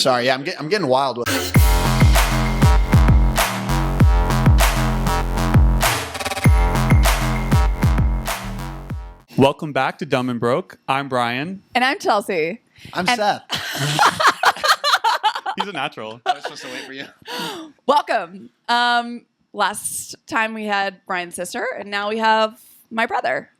Sorry, yeah, I'm getting wild with it. Welcome back to Dumb and Broke. I'm Brian. And I'm Chelsea. I'm Seth. He's a natural. I was supposed to wait for you. Welcome. Last time we had Brian's sister, and now we have my brother.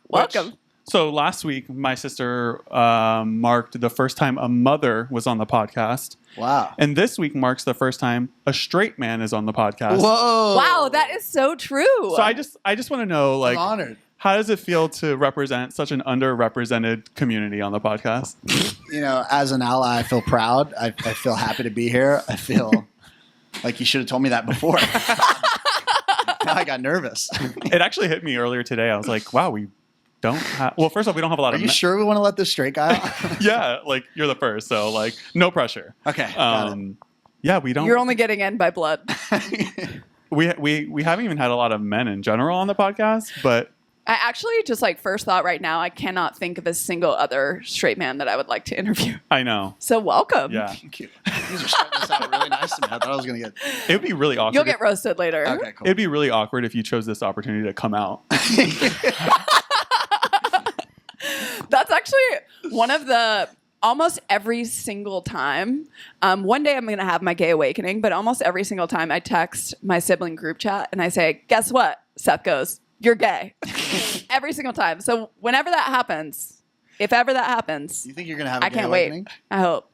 Welcome. So last week, my sister marked the first time a mother was on the podcast. Wow. And this week marks the first time a straight man is on the podcast. Whoa. Wow, that is so true. So I just want to know, like, I'm honored. how does it feel to represent such an underrepresented community on the podcast? You know, as an ally, I feel proud. I feel happy to be here. I feel like you should have told me that before. Now I got nervous. It actually hit me earlier today. I was like, wow, we don't have... Well, first off, we don't have a lot Are of... you sure we want to let this straight guy out? Yeah, like, you're the first, so, like, no pressure. Okay, got it. Yeah, we don't... You're only getting in by blood. We haven't even had a lot of men in general on the podcast, but... I actually just first thought right now, I cannot think of a single other straight man that I would like to interview. I know. So welcome. Yeah. Thank you. These are starting this out really nice to me. I thought I was going to get... It would be really awkward. You'll get roasted later. Okay, cool. It'd be really awkward if you chose this opportunity to come out. That's actually one of the... Almost every single time, one day I'm going to have my gay awakening, but almost every single time I text my sibling group chat and I say, guess what? Seth goes, you're gay. Every single time. So whenever that happens, if ever that happens, You think you're going to have a I gay can't awakening? wait. I hope.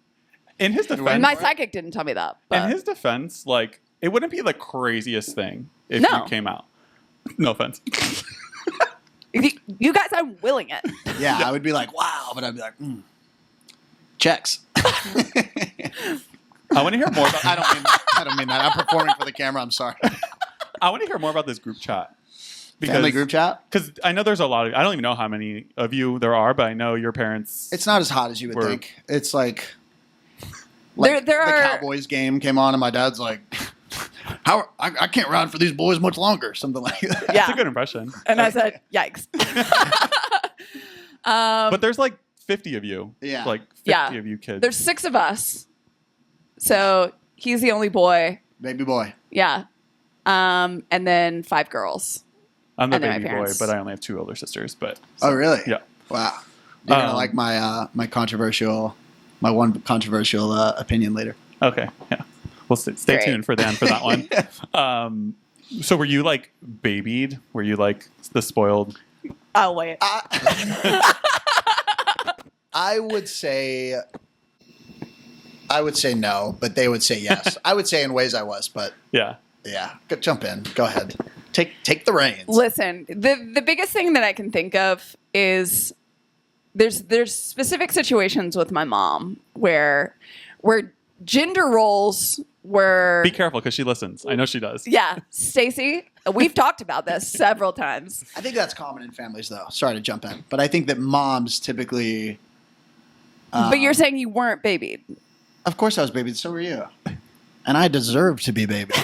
In his defense, My psychic didn't tell me that. But in his defense, like, it wouldn't be the craziest thing if No. you came out. No offense. you guys, I'm willing it. Yeah, I would be like, wow, but I'd be like, checks. I want to hear more about... I don't mean that. I'm performing for the camera. I'm sorry. I want to hear more about this group chat. Family group chat? Because I know there's a lot of... I don't even know how many of you there are, but I know your parents... It's not as hot as you would think. It's like There the are- Cowboys game came on and my dad's like, I can't ride for these boys much longer. Something like that. Yeah. That's a good impression. And I said, yikes. But there's like 50 of you. Yeah. Like 50 Yeah. of you kids. There's 6 of us. So he's the only boy. Baby boy. Yeah. And then 5 girls. I'm the and then my baby boy, parents. but I only have 2 older sisters. But Oh, really? yeah. Wow. You're going to like my one controversial opinion later. Okay. Yeah. Well, stay Great. tuned for the end for that one. So were you like babied? Were you like the spoiled? Oh, wait. I would say no, but they would say yes. I would say in ways I was, but Yeah. yeah. Go, jump in. Go ahead. Take the reins. Listen, the biggest thing that I can think of is there's specific situations with my mom where gender roles were... Be careful because she listens. I know she does. Yeah, Stacy, we've talked about this several times. I think that's common in families, though. Sorry to jump in, but I think that moms typically. But you're saying you weren't babied. Of course, I was babied. So were you, and I deserve to be babied.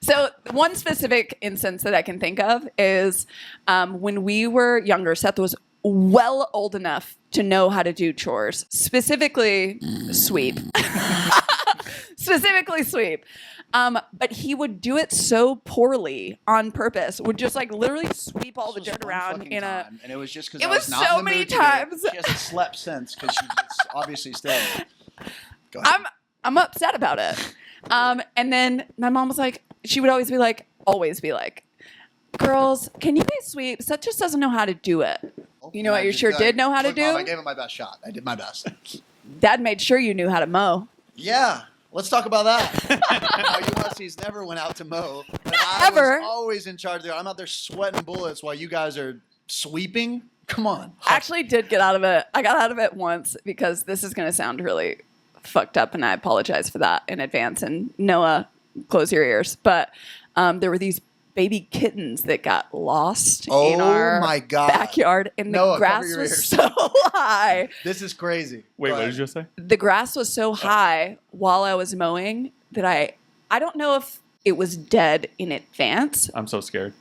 So one specific instance that I can think of is when we were younger, Seth was well old enough to know how to do chores, specifically sweep. Specifically sweep. But he would do it so poorly on purpose. Would just literally sweep all the dirt around in a... and it was just because It I was not so in the many mood today. times. She hasn't slept since because she's obviously still. Go ahead. I'm upset about it. And then my mom was like, she would always be like, girls, can you guys sweep? Seth just doesn't know how to do it. You know what you sure did know how to Look, Mom, I do? gave it my best shot. I did my best. Dad made sure you knew how to mow. Yeah. Let's talk about that. Now, you Hussies never went out to mow. But I Ever. was always in charge there. I'm out there sweating bullets while you guys are sweeping. Come on. I actually did get out of it. I got out of it once because this is going to sound really fucked up, and I apologize for that in advance. And Noah, close your ears. But there were these baby kittens that got lost in our my God. backyard, and Noah, the grass cover your was ears. so high. This is crazy. Wait, Go what ahead. did you just say? The grass was so high while I was mowing that I don't know if it was dead in advance, I'm so scared.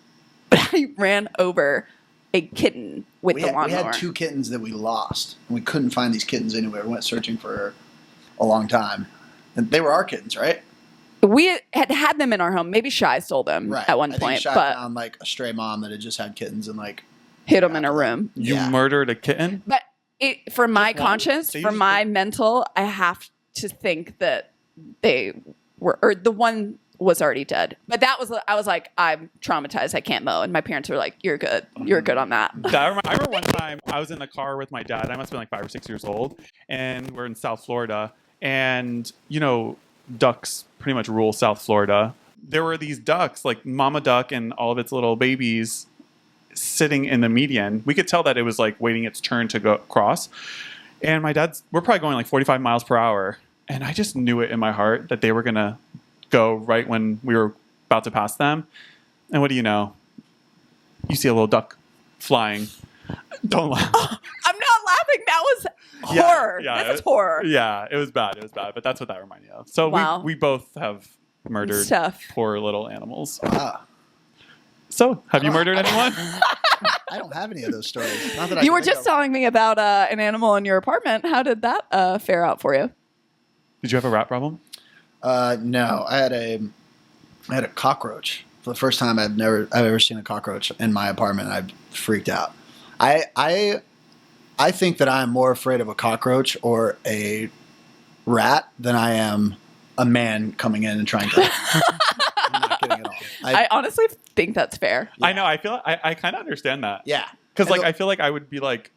but I ran over a kitten with the We lawnmower. had 2 kittens that we lost, and we couldn't find these kittens anywhere. We went searching for a long time. And they were our kittens, right? We had them in our home. Maybe Shy stole them Right. at one I think point, Shy but found like a stray mom that had just had kittens and like hid them in a room. You Yeah. murdered a kitten? But for my Just one? conscience, They for usually- my mental, I have to think that they were, or the one was already dead. But I was like, I'm traumatized. I can't mow. And my parents were like, you're good. You're good on that. I remember one time I was in the car with my dad. I must have been like 5 or 6 years old. And we're in South Florida. And, ducks pretty much rule South Florida. There were these ducks, like mama duck and all of its little babies sitting in the median. We could tell that it was like waiting its turn to go cross. And we're probably going like 45 miles per hour. And I just knew it in my heart that they were going to go right when we were about to pass them. And what do you know? You see a little duck flying. Don't laugh. I'm not laughing. That was horror. Yeah, That's horror. Yeah, it was bad. But that's what that reminded me of. So Wow. we both have murdered Stuff. poor little animals. ah. So have you murdered anyone? I don't have any of those stories. Not that I You can were think just of. telling me about an animal in your apartment. How did that fare out for you? Did you have a rat problem? No, I had a cockroach. For the first time I've ever seen a cockroach in my apartment. I freaked out. I think that I am more afraid of a cockroach or a rat than I am a man coming in and trying to. I'm not kidding at all. I honestly think that's fair. Yeah. I know. I feel I kind of understand that. Yeah, Because And I feel like I would be like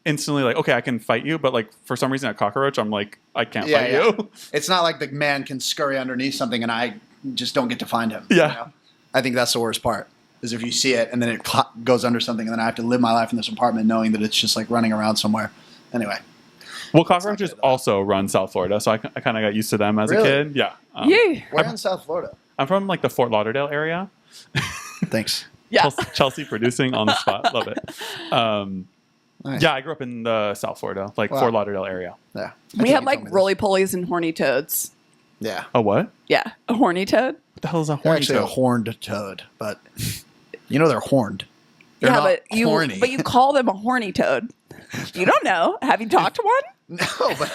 instantly like, okay, I can fight you, but like for some reason a cockroach, I'm like, I can't fight you. It's not like the man can scurry underneath something and I just don't get to find him. Yeah. I think that's the worst part. Is if you see it and then it goes under something and then I have to live my life in this apartment knowing that it's just like running around somewhere. Anyway. Well, cockroaches good, though. also run South Florida, so I kind of got used to them as Really? a kid. Yeah. Yay. Where in South Florida? I'm from like the Fort Lauderdale area. Thanks. Yeah. Chelsea producing on the spot. Love it. Nice. Yeah, I grew up in the South Florida, like Wow. Fort Lauderdale area. Yeah. I We think had you like told me this. roly-polies and horny toads. Yeah. A what? Yeah. A horny toad? What the hell is a They're horny actually a toad? horned toad, but they're horned. They're yeah, not but horny. you call them a horny toad. You don't know. Have you talked to one? No, but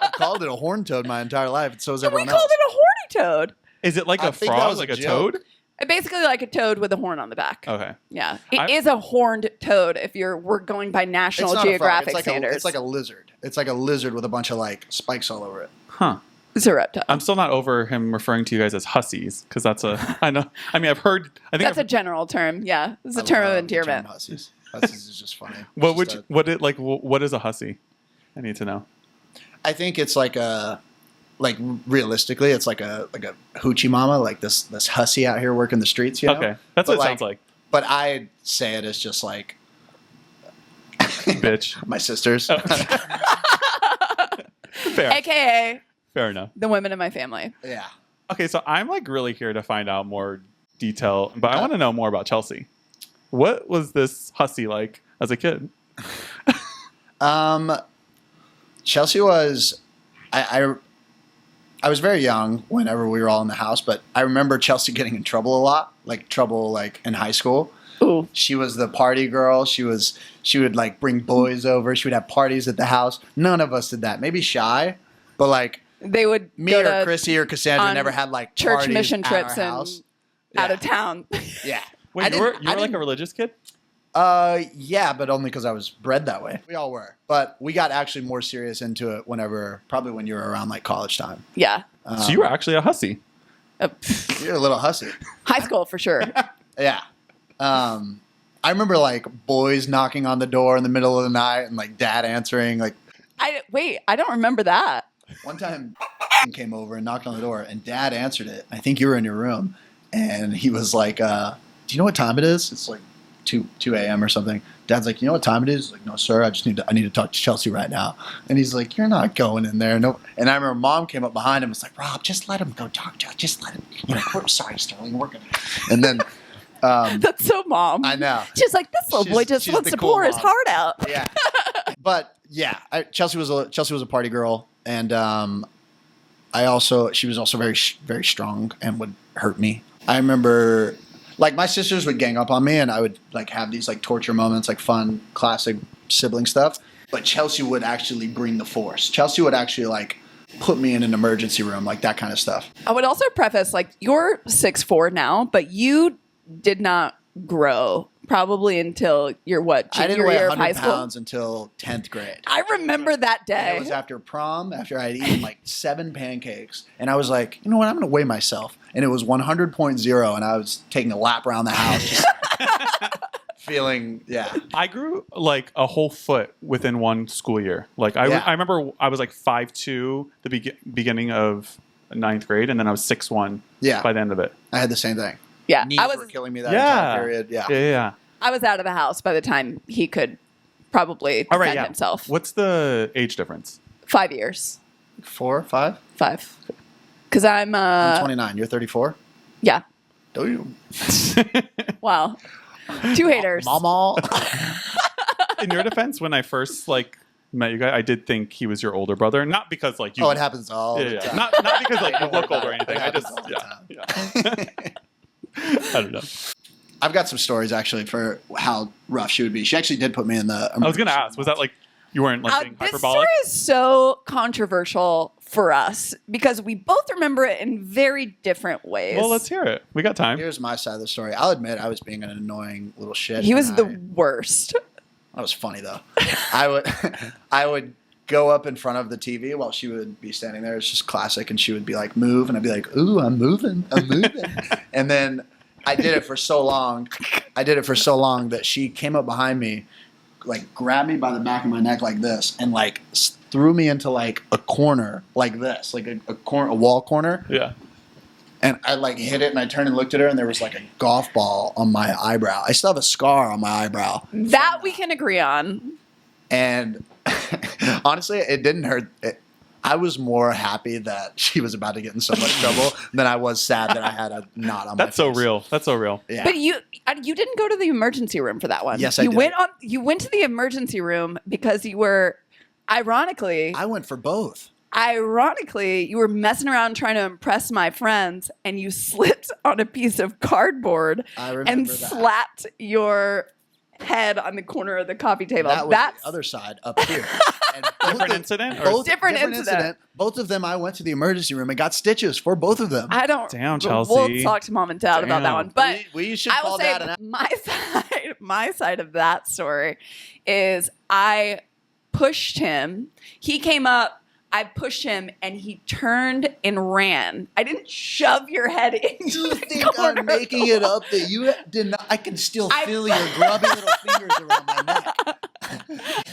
I've called it a horned toad my entire life, and so has We everyone called else. it a horny toad. Is it like I a think that frog, was a like a joke. toad? Basically like a toad with a horn on the back. Okay. Yeah. It I- is a horned toad if we're going by National It's not a frog. Geographic It's like standards. it's like a lizard. It's like a lizard with a bunch of like spikes all over it. Huh. It's a reptile. I'm still not over him referring to you guys as hussies because that's I know. I mean, I've heard. I think That's a general term. Yeah. It's a I term of love the endearment. term Hussies. Hussies is just funny. What It's would just you, what it like? What is a hussy? I need to know. I think it's like realistically, it's like a hoochie mama, like this hussy out here working the streets. You know? Okay, that's But what it sounds like. But I say it as just like Bitch. my sisters. Oh. Fair. AKA Fair enough. the women in my family. Yeah. Okay, so I'm like really here to find out more detail, but I want to know more about Chelsea. What was this hussy like as a kid? Chelsea was, I was very young whenever we were all in the house, but I remember Chelsea getting in trouble a lot, like in high school. Ooh. She was the party girl. She would like bring boys over. She would have parties at the house. None of us did that. Maybe Shy, but like They would me go or to Chrissy or Cassandra on never had like church parties mission at trips our and house. out Yeah. of town. Yeah. Wait, I you were didn't- you I were like didn't- a religious kid? Yeah, but only because I was bred that way. We all were, but we got actually more serious into it probably when you were around like college time. Yeah. So you were actually a hussy. You're a little hussy. High school for sure. Yeah. I remember like boys knocking on the door in the middle of the night and like dad answering. Like I don't remember that. one time came over and knocked on the door and dad answered it. I think you were in your room and he was like, do you know what time it is? It's like 2 a.m. or something. Dad's like, you know what time it is? He's like, no, sir, I need to talk to Chelsea right now. And he's like, you're not going in there. No. And I remember mom came up behind him and was like, Rob, just let him go talk to her. Just let him. We're sorry, Sterling. We're gonna. And then That's so mom. I know. She's like, this little boy just she's wants the to cool pour his mom. heart out. Yeah. But yeah, Chelsea was a party girl, and she was also very very strong and would hurt me. I remember like my sisters would gang up on me, and I would like have these like torture moments, like fun classic sibling stuff. But Chelsea would actually bring the force. Chelsea would actually like put me in an emergency room, like that kind of stuff. I would also preface, like, you're 6'4" now, but you did not grow probably until you're what, I didn't junior weigh year of 100 high school? pounds until 10th grade. I remember that And day. it was after prom, after I had eaten like 7 pancakes. And I was like, you know what, I'm going to weigh myself. And it was 100.0, and I was taking a lap around the house. Just feeling, yeah. I grew like a whole foot within one school year. Like I remember I was like 5'2" the beginning of 9th grade, and then I was 6'1" Yeah. by the end of it. I had the same thing. Yeah, Knees I were was killing me that entire period. Yeah. Yeah. I was out of the house by the time he could probably defend All right, yeah. himself. What's the age difference? 5 years. 4, 5? 5. Because I'm I'm 29. You're 34? yeah. Do you? Wow. 2 haters. Mama. In your defense, when I first like met you guys, I did think he was your older brother, not because like you. Oh, it happens all the time. Not because like you look old or anything. I It just happens all the yeah. I don't know. I've got some stories actually for how rough she would be. She actually did put me in the. I was gonna ask, was that like you weren't like being this hyperbolic? story is so controversial for us because we both remember it in very different ways. Well, let's hear it. We got time. Here's my side of the story. I'll admit I was being an annoying little shit. He was and the worst. That was funny though. I would go up in front of the TV while she would be standing there. It's just classic, and she would be like, "Move," and I'd be like, "Ooh, I'm moving, I'm moving." And then I did it for so long. That she came up behind me, like grabbed me by the back of my neck like this, and like threw me into like a corner like this, like a wall corner. Yeah. And I like hit it, and I turned and looked at her, and there was like a golf ball on my eyebrow. I still have a scar on my eyebrow. That we can agree on. And honestly, it didn't hurt. I was more happy that she was about to get in so much trouble than I was sad that I had a knot on my face. That's so real. That's so real. Yeah. But you didn't go to the emergency room for that one. Yes, I you did. You went to the emergency room because you were, ironically, I went for both. you were messing around trying to impress my friends, and you slipped on a piece of cardboard I remember and that. slapped your head on the corner of the coffee table. That was That's the other side up here. And Different incident? Or Both, Different incident. Both of them, I went to the emergency room and got stitches for both of them. I don't. Damn, We'll Chelsea. talk to mom and dad about that Damn. one, but we should I will call say that an my side of that story is I pushed him. He came up. I pushed him, and he turned and ran. I didn't shove your head into You the think corner I'm making it up that you did not? I can still feel your grubby little fingers around my neck.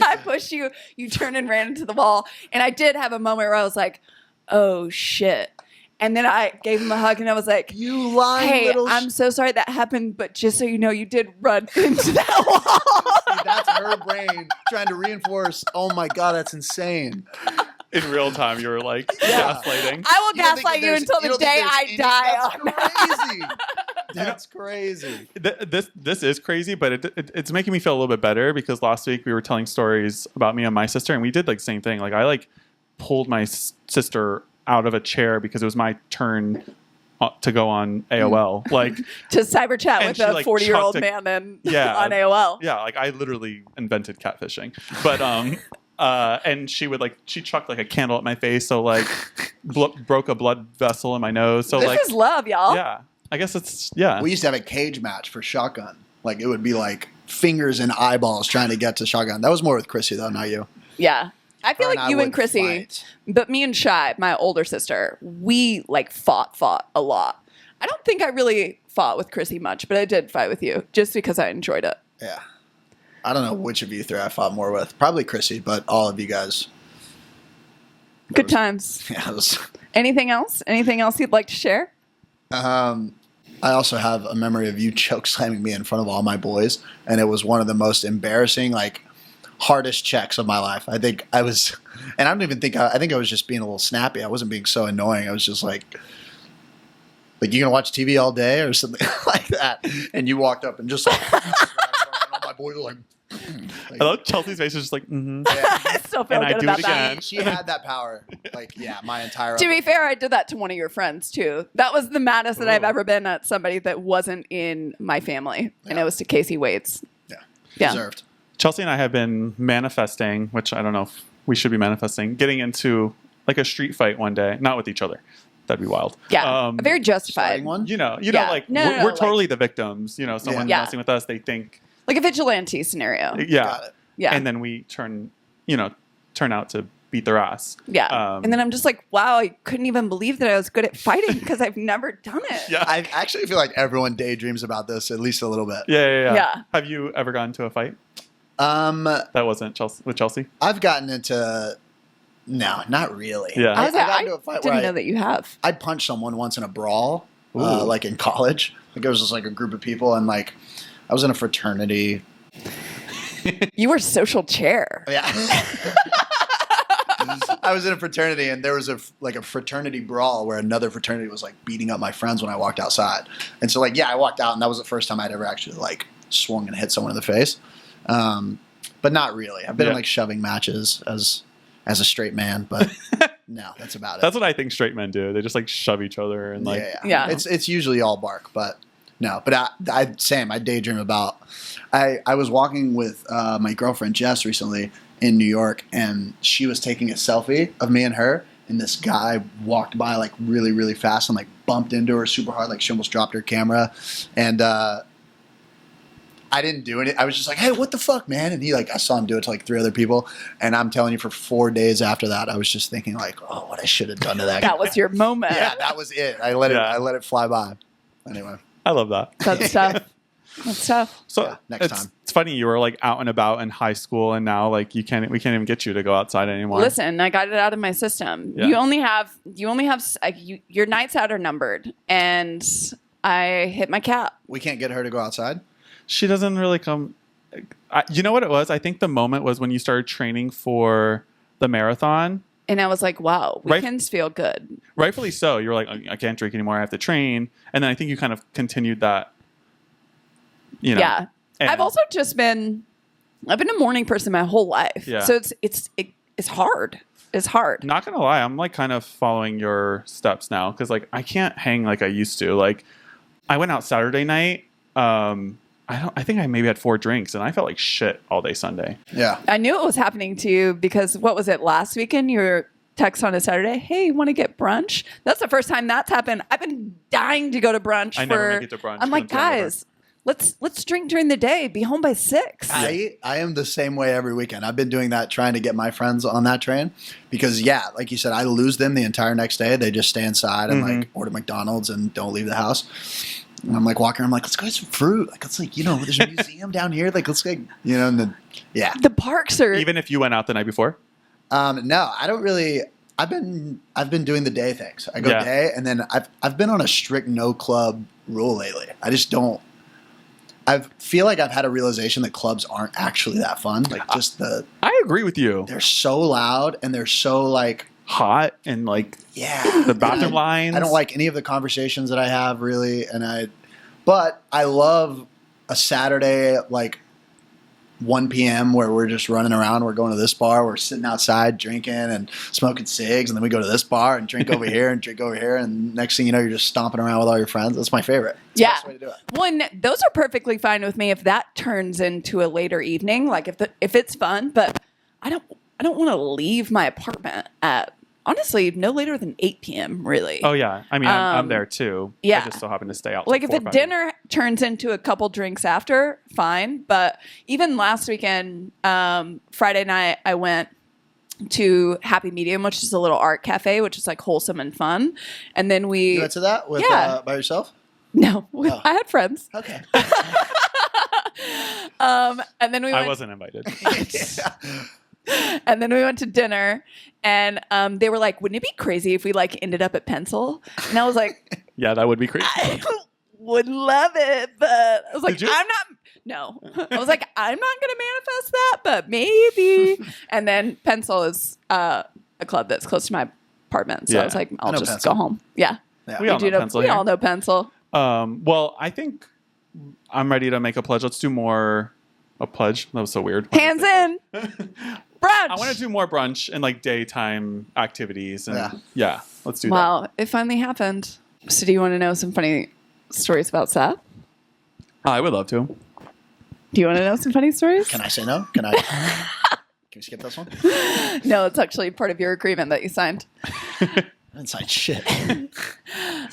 I pushed you. You turned and ran into the wall, and I did have a moment where I was like, "Oh shit!" And then I gave him a hug, and I was like, You lying "Hey, little. I'm so sorry that happened, but just so you know, you did run into that wall." See, that's her brain trying to reinforce. Oh my god, that's insane. in real time, you were like Yeah. gaslighting. I will You don't think gaslight you there's- until you the don't think day there's I any- die. That's crazy. That's crazy. This is crazy, but it's making me feel a little bit better because last week we were telling stories about me and my sister, and we did like the same thing. Like I like pulled my sister out of a chair because it was my turn to go on AOL. Like To cyber chat And with she, a like, 40-year-old chucked man and Yeah. on AOL. yeah, like I literally invented catfishing. But and she chucked like a candle at my face, so like broke a blood vessel in my nose. So This like is love, y'all. yeah, I guess it's yeah. We used to have a cage match for shotgun. Like it would be like fingers and eyeballs trying to get to shotgun. That was more with Chrissy though, not you. Yeah. I feel Her like I you and would Chrissy, fight. but me and Shy, my older sister, we like fought a lot. I don't think I really fought with Chrissy much, but I did fight with you just because I enjoyed it. Yeah. I don't know which of you three I fought more with. Probably Chrissy, but all of you guys. Good times. Yeah, it was. Anything else? Anything else you'd like to share? I also have a memory of you choke slamming me in front of all my boys, and it was one of the most embarrassing, like, hardest checks of my life. I think I was, and I don't even think I think I was just being a little snappy. I wasn't being so annoying. I was just like you gonna watch TV all day or something like that, and you walked up and just like, and all my boys were like. I love Chelsea's face is just like I still feel And I good do about it that. again. She had that power. Like, yeah, my entire. To be fair, I did that to one of your friends too. That was the maddest that I've Ooh. ever been at somebody that wasn't in my family, and it was to Casey Waits. Yeah, Yeah. deserved. Chelsea and I have been manifesting, which I don't know if we should be manifesting, getting into like a street fight one day, not with each other. That'd be wild. Yeah, very justified Starting one? You know, Yeah. like No, we're like- totally the victims. You know, someone Yeah. messing with us, they think, like a vigilante scenario. yeah, Got it. Yeah, and then we turn out to beat their ass. yeah. And then I'm just like, wow, I couldn't even believe that I was good at fighting because I've never done it. Yeah. I actually feel like everyone daydreams about this at least a little bit. Yeah. Have you ever gotten into a fight? That wasn't with Chelsea. I've gotten into no, not really. Yeah. I got into a fight where didn't know that you have. I punched someone once in a brawl, Ooh. like in college. Like it was just like a group of people, and like I was in a fraternity. You were social chair. Yeah. I was in a fraternity, and there was a fraternity brawl where another fraternity was like beating up my friends when I walked outside. And so like, yeah, I walked out, and that was the first time I'd ever actually like swung and hit someone in the face. But not really. I've been in like shoving matches as a straight man, but no, that's about it. That's what I think straight men do. They just like shove each other and like. Yeah. It's usually all bark, but no. But I daydream about. I was walking with my girlfriend Jess recently in New York, and she was taking a selfie of me and her, and this guy walked by like really, really fast and like bumped into her super hard, like she almost dropped her camera, and I didn't do it. I was just like, hey, what the fuck, man? And I saw him do it to like 3 other people, and I'm telling you, for 4 days after that, I was just thinking like, oh, what I should have done to that guy. That was your moment. Yeah, that was it. I let it fly by. Anyway, I love that. That's tough. That's tough. So Yeah, next time. It's funny you were like out and about in high school, and now like we can't even get you to go outside anymore. Listen, I got it out of my system. Yeah. You only have your nights out are numbered, and I hit my cap. we can't get her to go outside. She doesn't really come. You know what it was? I think the moment was when you started training for the marathon. And I was like, wow, Right. weekends feel good. Rightfully so. You were like, I can't drink anymore. I have to train. And then I think you kind of continued that. You know. Yeah. And- I've also just been a morning person my whole life. Yeah. So it's hard. It's hard. Not gonna lie, I'm like kind of following your steps now because like I can't hang like I used to. Like I went out Saturday night. I think I maybe had 4 drinks and I felt like shit all day Sunday. Yeah. I knew it was happening to you because what was it last weekend? You were text on a Saturday, hey, you want to get brunch? That's the first time that's happened. I've been dying to go to brunch. I never make it to brunch. I'm like, Couldn't turn guys, let's drink during the day. Be home by 6. I am the same way every weekend. I've been doing that, trying to get my friends on that train because, yeah, like you said, I lose them the entire next day. They just stay inside and like order McDonald's and don't leave the house. And I'm like walking around, I'm like, let's go get some fruit. Like, let's like, there's a museum down here. Like, let's like, and then, yeah. The parks are Even if you went out the night before? No, I don't really. I've been doing the day things. I go day, and then I've been on a strict no club rule lately. I just don't. I feel like I've had a realization that clubs aren't actually that fun. Like I agree with you. they're so loud and they're so like Hot and like the bathroom lines. I don't like any of the conversations that I have really, but I love a Saturday like 1 p.m. where we're just running around. We're going to this bar. We're sitting outside drinking and smoking cigs, and then we go to this bar and drink over here and drink over here. And next thing you know, you're just stomping around with all your friends. That's my favorite. It's the best way to do it. One, those are perfectly fine with me if that turns into a later evening. Like if it's fun, but I don't want to leave my apartment at honestly no later than 8 p.m. really. Oh yeah, I mean I'm there too. Yeah, I just so happen to stay out. Like till if 4 a or 5 dinner turns into a couple drinks after, fine. But even last weekend, Friday night, I went to Happy Medium, which is a little art cafe, which is like wholesome and fun. And then You went to that with by yourself? No, Oh. I had friends. Okay. And then we I went, wasn't invited. and then we went to dinner, and they were like, "Wouldn't it be crazy if we like ended up at Pencil?" And I was like, Yeah, that would be crazy. "I would love it," but I was like, Did you? "I'm not." No, I was like, "I'm not going to manifest that, but maybe." And then Pencil is a club that's close to my apartment, so I Yeah. was like, "I'll know just Pencil. go home." Yeah, Yeah. We all know Pencil we here. all know Pencil. Well, I think I'm ready to make a pledge. Let's do more. A pledge? That was so weird. Hands in, brunch. I want to do more brunch and like daytime activities. And Yeah. yeah, let's do that. Wow, it finally happened. So, do you want to know some funny stories about Seth? I would love to. Do you want to know some funny stories? Can I say no? Can I? Can we skip this one? No, it's actually part of your agreement that you signed. Inside shit.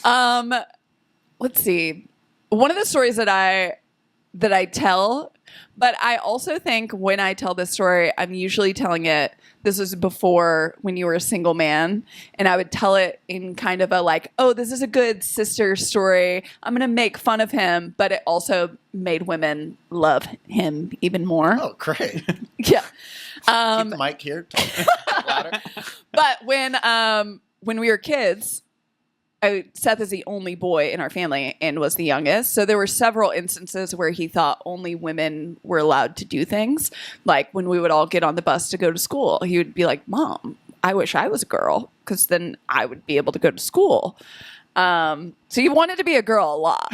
Let's see. One of the stories that I tell, but I also think when I tell this story, I'm usually telling it. This was before when you were a single man, and I would tell it in kind of a like, oh, this is a good sister story. I'm gonna make fun of him, but it also made women love him even more. Oh, great. Yeah. Keep the mic here. Talk louder. But when we were kids, Seth is the only boy in our family and was the youngest. So there were several instances where he thought only women were allowed to do things. Like when we would all get on the bus to go to school, he would be like, Mom, I wish I was a girl because then I would be able to go to school. So he wanted to be a girl a lot.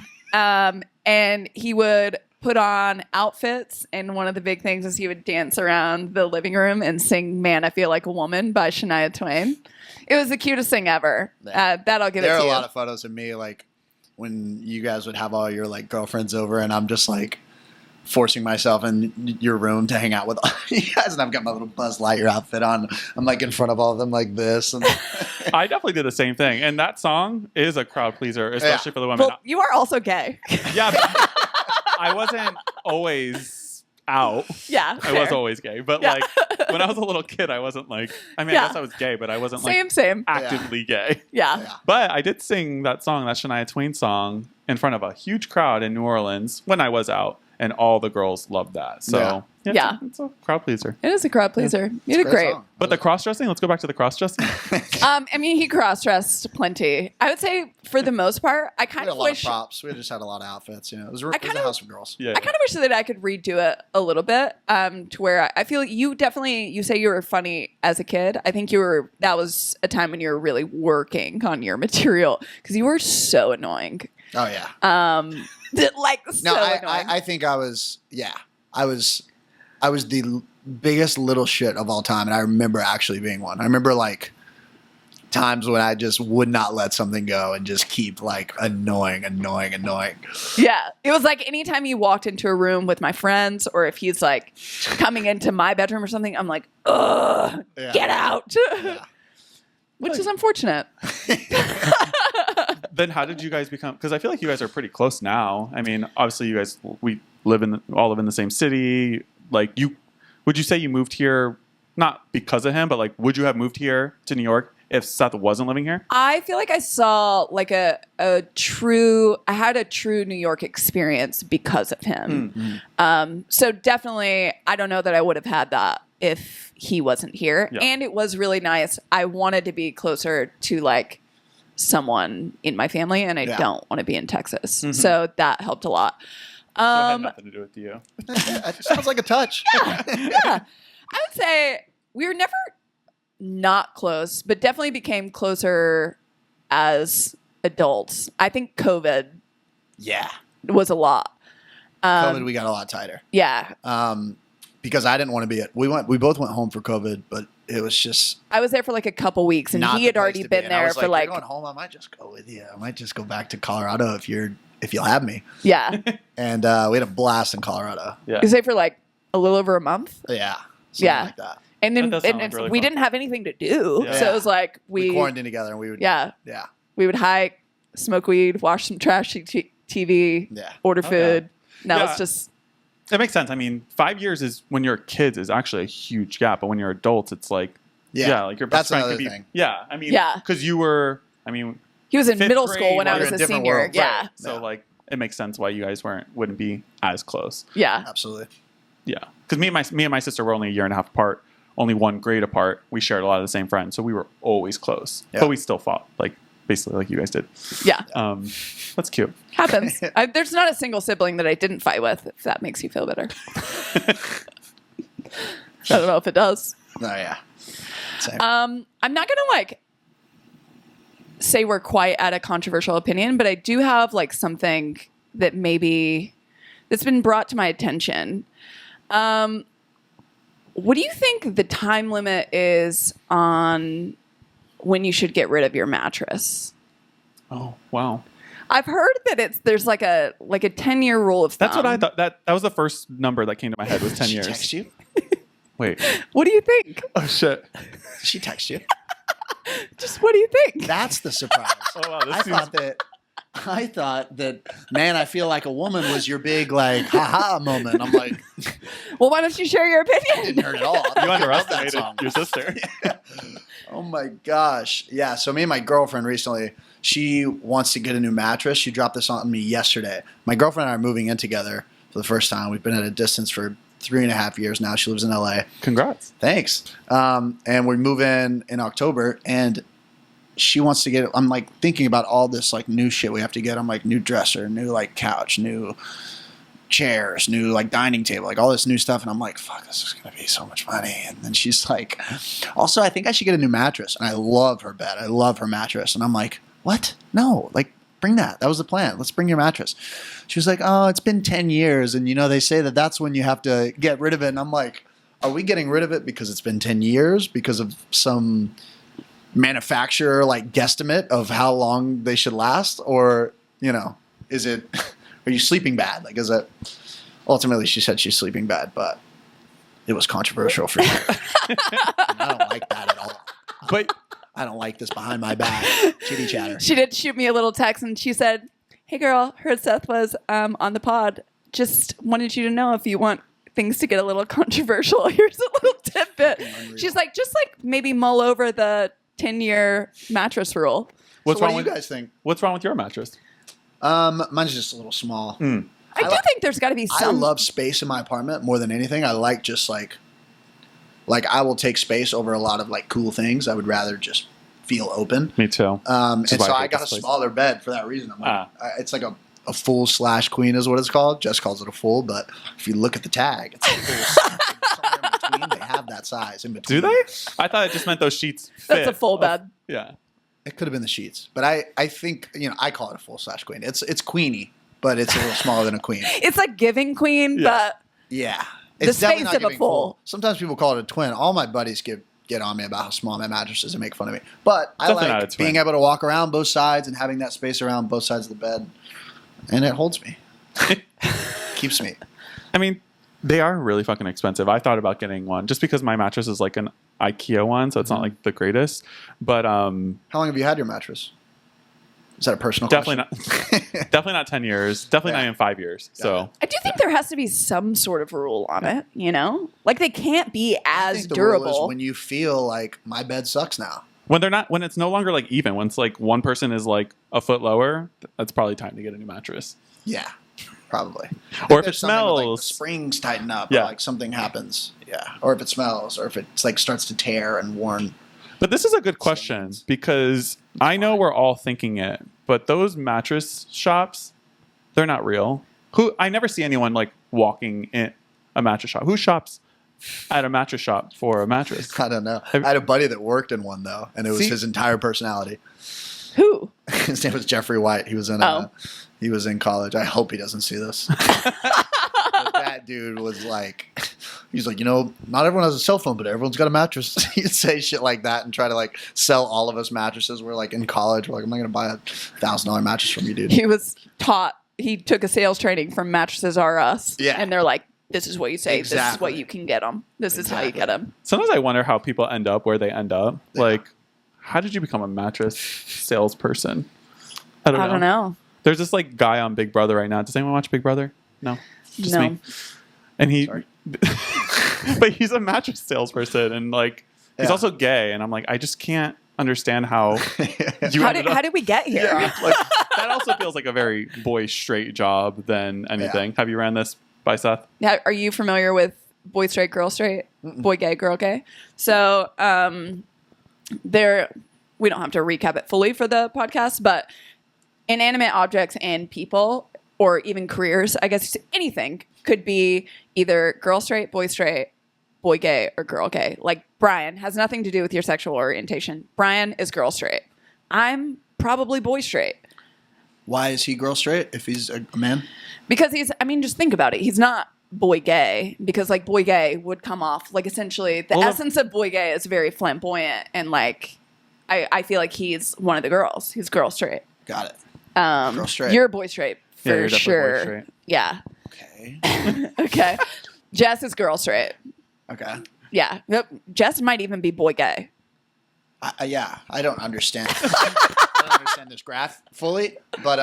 And he would put on outfits. And one of the big things is he would dance around the living room and sing Man, I Feel Like a Woman by Shania Twain. It was the cutest thing ever. That I'll give it to you. There are a lot of photos of me, like, when you guys would have all your, like, girlfriends over, and I'm just, like, forcing myself in your room to hang out with all you guys, and I've got my little Buzz Lightyear outfit on. I'm, like, in front of all of them like this. And I definitely did the same thing. And that song is a crowd pleaser, especially for the women. Well, you are also gay. Yeah, but I wasn't always out. Yeah. I was always gay. But, like, when I was a little kid, I wasn't, like, I mean, I guess I was gay, but I wasn't, like, same. actively gay. Yeah. But I did sing that song, that Shania Twain song, in front of a huge crowd in New Orleans when I was out, and all the girls loved that. So, Yeah. it's a crowd pleaser. It is a crowd pleaser. You did great. Song. But the cross-dressing, let's go back to the cross-dressing. I mean, he cross-dressed plenty. I would say, for the most part, I We kind had a of lot wish... of props. We just had a lot of outfits. You know, it was a house of girls. Yeah. I kind of wish that I could redo it a little bit, to where I feel you say you were funny as a kid. I think that was a time when you were really working on your material because you were so annoying. Oh, yeah. Like, No, so annoying. I think I was the biggest little shit of all time, and I remember actually being one. I remember, like, times when I just would not let something go and just keep, like, annoying. Yeah. It was like anytime you walked into a room with my friends or if he's, like, coming into my bedroom or something, I'm like, ugh, get out. Yeah. Which is unfortunate. Then how did you guys become? Because I feel like you guys are pretty close now. I mean, obviously, you guys we all live in the same city. Like, would you say you moved here not because of him, but like, would you have moved here to New York if Seth wasn't living here? I feel like I saw like I had a true New York experience because of him. So definitely, I don't know that I would have had that if he wasn't here. Yeah. And it was really nice. I wanted to be closer to like someone in my family, and I don't want to be in Texas. So that helped a lot. So it had nothing to do with you. It sounds like a touch. Yeah. I would say we were never not close, but definitely became closer as adults. I think COVID Yeah. was a lot. COVID, we got a lot tighter. Yeah. Because I didn't want to be it. We both went home for COVID, but it was just I was there for like a couple weeks, and not he had the place already to be. been And I there was for like, "You're going home. I might just go with you. I might just go back to Colorado if you'll have me." yeah. And we had a blast in Colorado. Yeah. You say for like a little over a month. Yeah. Something Yeah. like that. And then That does sound like really we fun. didn't have anything to do. Yeah. So it was like We quarantined together and we would yeah, Yeah. we would hike, smoke weed, watch some trashy TV, Yeah. order food. Now Yeah. it's just It makes sense. I mean, 5 years is when you're kids is actually a huge gap, but when you're adults, it's like like your best That's friend another could be. thing. Yeah, I mean, Yeah. because you were. I mean, he was in fifth middle grade school when I while was you're a in a different senior. world. Yeah. right. So Yeah. like, it makes sense why you guys wouldn't be as close. Yeah. Absolutely. Yeah, because me and my sister were only a year and a half apart, only one grade apart. We shared a lot of the same friends, so we were always close. Yeah. But we still fought, like basically like you guys did. Yeah. That's cute. Happens. There's not a single sibling that I didn't fight with, if that makes you feel better. I don't know if it does. No, yeah. Same. I'm not gonna like say we're quite at a controversial opinion, but I do have like something that maybe that's been brought to my attention. What do you think the time limit is on when you should get rid of your mattress? Oh wow. I've heard that there's like a 10-year rule of thumb. That's what I thought. That was the first number that came to my head was 10 She years. text you? Wait. What do you think? Oh shit. Did she text you? Just what do you think? That's the surprise. Oh wow. I thought that, man, I feel like a woman was your big, like, haha moment. I'm like, Well, why don't you share your opinion? didn't hurt at all. You underestimated your sister. Oh my gosh. Yeah. So me and my girlfriend recently, she wants to get a new mattress. She dropped this on me yesterday. My girlfriend and I are moving in together for the first time. We've been at a distance for 3.5 years now. She lives in LA. Congrats. Thanks. And we move in October, and she wants to get, I'm like thinking about all this like new shit we have to get. I'm like, new dresser, new like couch, new chairs, new like dining table, like all this new stuff. And I'm like, fuck, this is going to be so much money. And then she's like, also, I think I should get a new mattress. And I love her bed. I love her mattress. And I'm like, what? No, like bring that. That was the plan. Let's bring your mattress. She was like, oh, it's been 10 years. And you know, they say that that's when you have to get rid of it. And I'm like, are we getting rid of it because it's been 10 years because of some manufacturer like guesstimate of how long they should last? Or, you know, is it, are you sleeping bad? Like, is it, ultimately she said she's sleeping bad, but it was controversial for you. And I don't like that at all. But I don't like this behind my back chitty chatter. She did shoot me a little text and she said, hey girl, heard Seth was on the pod. Just wanted you to know if you want things to get a little controversial, here's a little tidbit. Unreal. She's like, just like maybe mull over the 10-year mattress rule. what's So what wrong do with you guys think? What's wrong with your mattress? Mine's just a little small. I do think there's got to be I some. love space in my apartment more than anything. I like just like I will take space over a lot of like cool things. I would rather just feel open. Me too. And Which is why so I I hate got a this place. smaller bed for that reason. I'm like, Ah. it's like a full / queen is what it's called. Jess calls it a full, but if you look at the tag, it's a full. Somewhere in between, they have that size in between. Do they? I thought it just meant those sheets fit. That's a full bed. Yeah. It could have been the sheets, but I think, you know, I call it a full / queen. It's queeny, but it's a little smaller than a queen. It's like giving queen, Yeah. but Yeah. The It's definitely space not of a giving full. Sometimes people call it a twin. All my buddies get on me about how small my mattress is and make fun of me. But I Definitely not a like twin. being able to walk around both sides and having that space around both sides of the bed. And it holds me. Keeps me. I mean, they are really fucking expensive. I thought about getting one just because my mattress is like an IKEA one, so it's not like the greatest. But How long have you had your mattress? Is that a personal definitely question? not. Definitely not 10 years. Definitely Yeah. not in 5 years. Got So I do think there has to be some sort of rule on it, you know? Like they can't be I as think the rule durable. is when you feel like my bed sucks now. when it's no longer like even, when it's like one person is like a foot lower, that's probably time to get a new mattress. Yeah, probably. Or if There's it something with, like, the smells. springs tighten up, Yeah. or like something happens. Yeah, or if it smells, or if it's like starts to tear and worn. But this is a good question because I know we're all thinking it, but those mattress shops, they're not real. I never see anyone like walking in a mattress shop. Who shops at a mattress shop for a mattress? I don't know. I had a buddy that worked in one though, and it was See? his entire personality. Who? His name was Jeffrey White. He was in he was in college. I hope he doesn't see this. But that dude was like, he's like, you know, not everyone has a cell phone, but everyone's got a mattress. He'd say shit like that and try to like sell all of us mattresses. We're like in college. We're like, I'm not gonna buy a $1,000 mattress from you, dude. He was taught, he took a sales training from Mattresses R Us. Yeah. And they're like, this is what you say. This is Exactly. what you can get them. This is how you get them. Sometimes I wonder how people end up where they end up. Yeah. Like, how did you become a mattress salesperson? I don't know. There's this like guy on Big Brother right now. Does anyone watch Big Brother? No, just No. me. And he, Sorry. but he's a mattress salesperson, and like he's Yeah. also gay. And I'm like, I just can't understand how you How ended did, up. how did we get here? Yeah, like, that also feels like a very boy straight job than anything. Have you ran this by Seth? Yeah, are you familiar with boy straight, girl straight, boy gay, girl gay? So there, we don't have to recap it fully for the podcast, but inanimate objects and people, or even careers, I guess anything could be either girl straight, boy gay, or girl gay. Like Brian has nothing to do with your sexual orientation. Brian is girl straight. I'm probably boy straight. Why is he girl straight if he's a man? Because just think about it. He's not boy gay because like boy gay would come off like essentially the Well, essence of boy gay is very flamboyant and like I feel like he's one of the girls. He's girl straight. Got it. Girl straight. You're boy straight Yeah, for you're definitely boy sure. straight. Yeah. Okay. Okay. Jess is girl straight. Okay. Yeah. Yep. Jess might even be boy gay. I don't understand. I don't understand this graph fully, but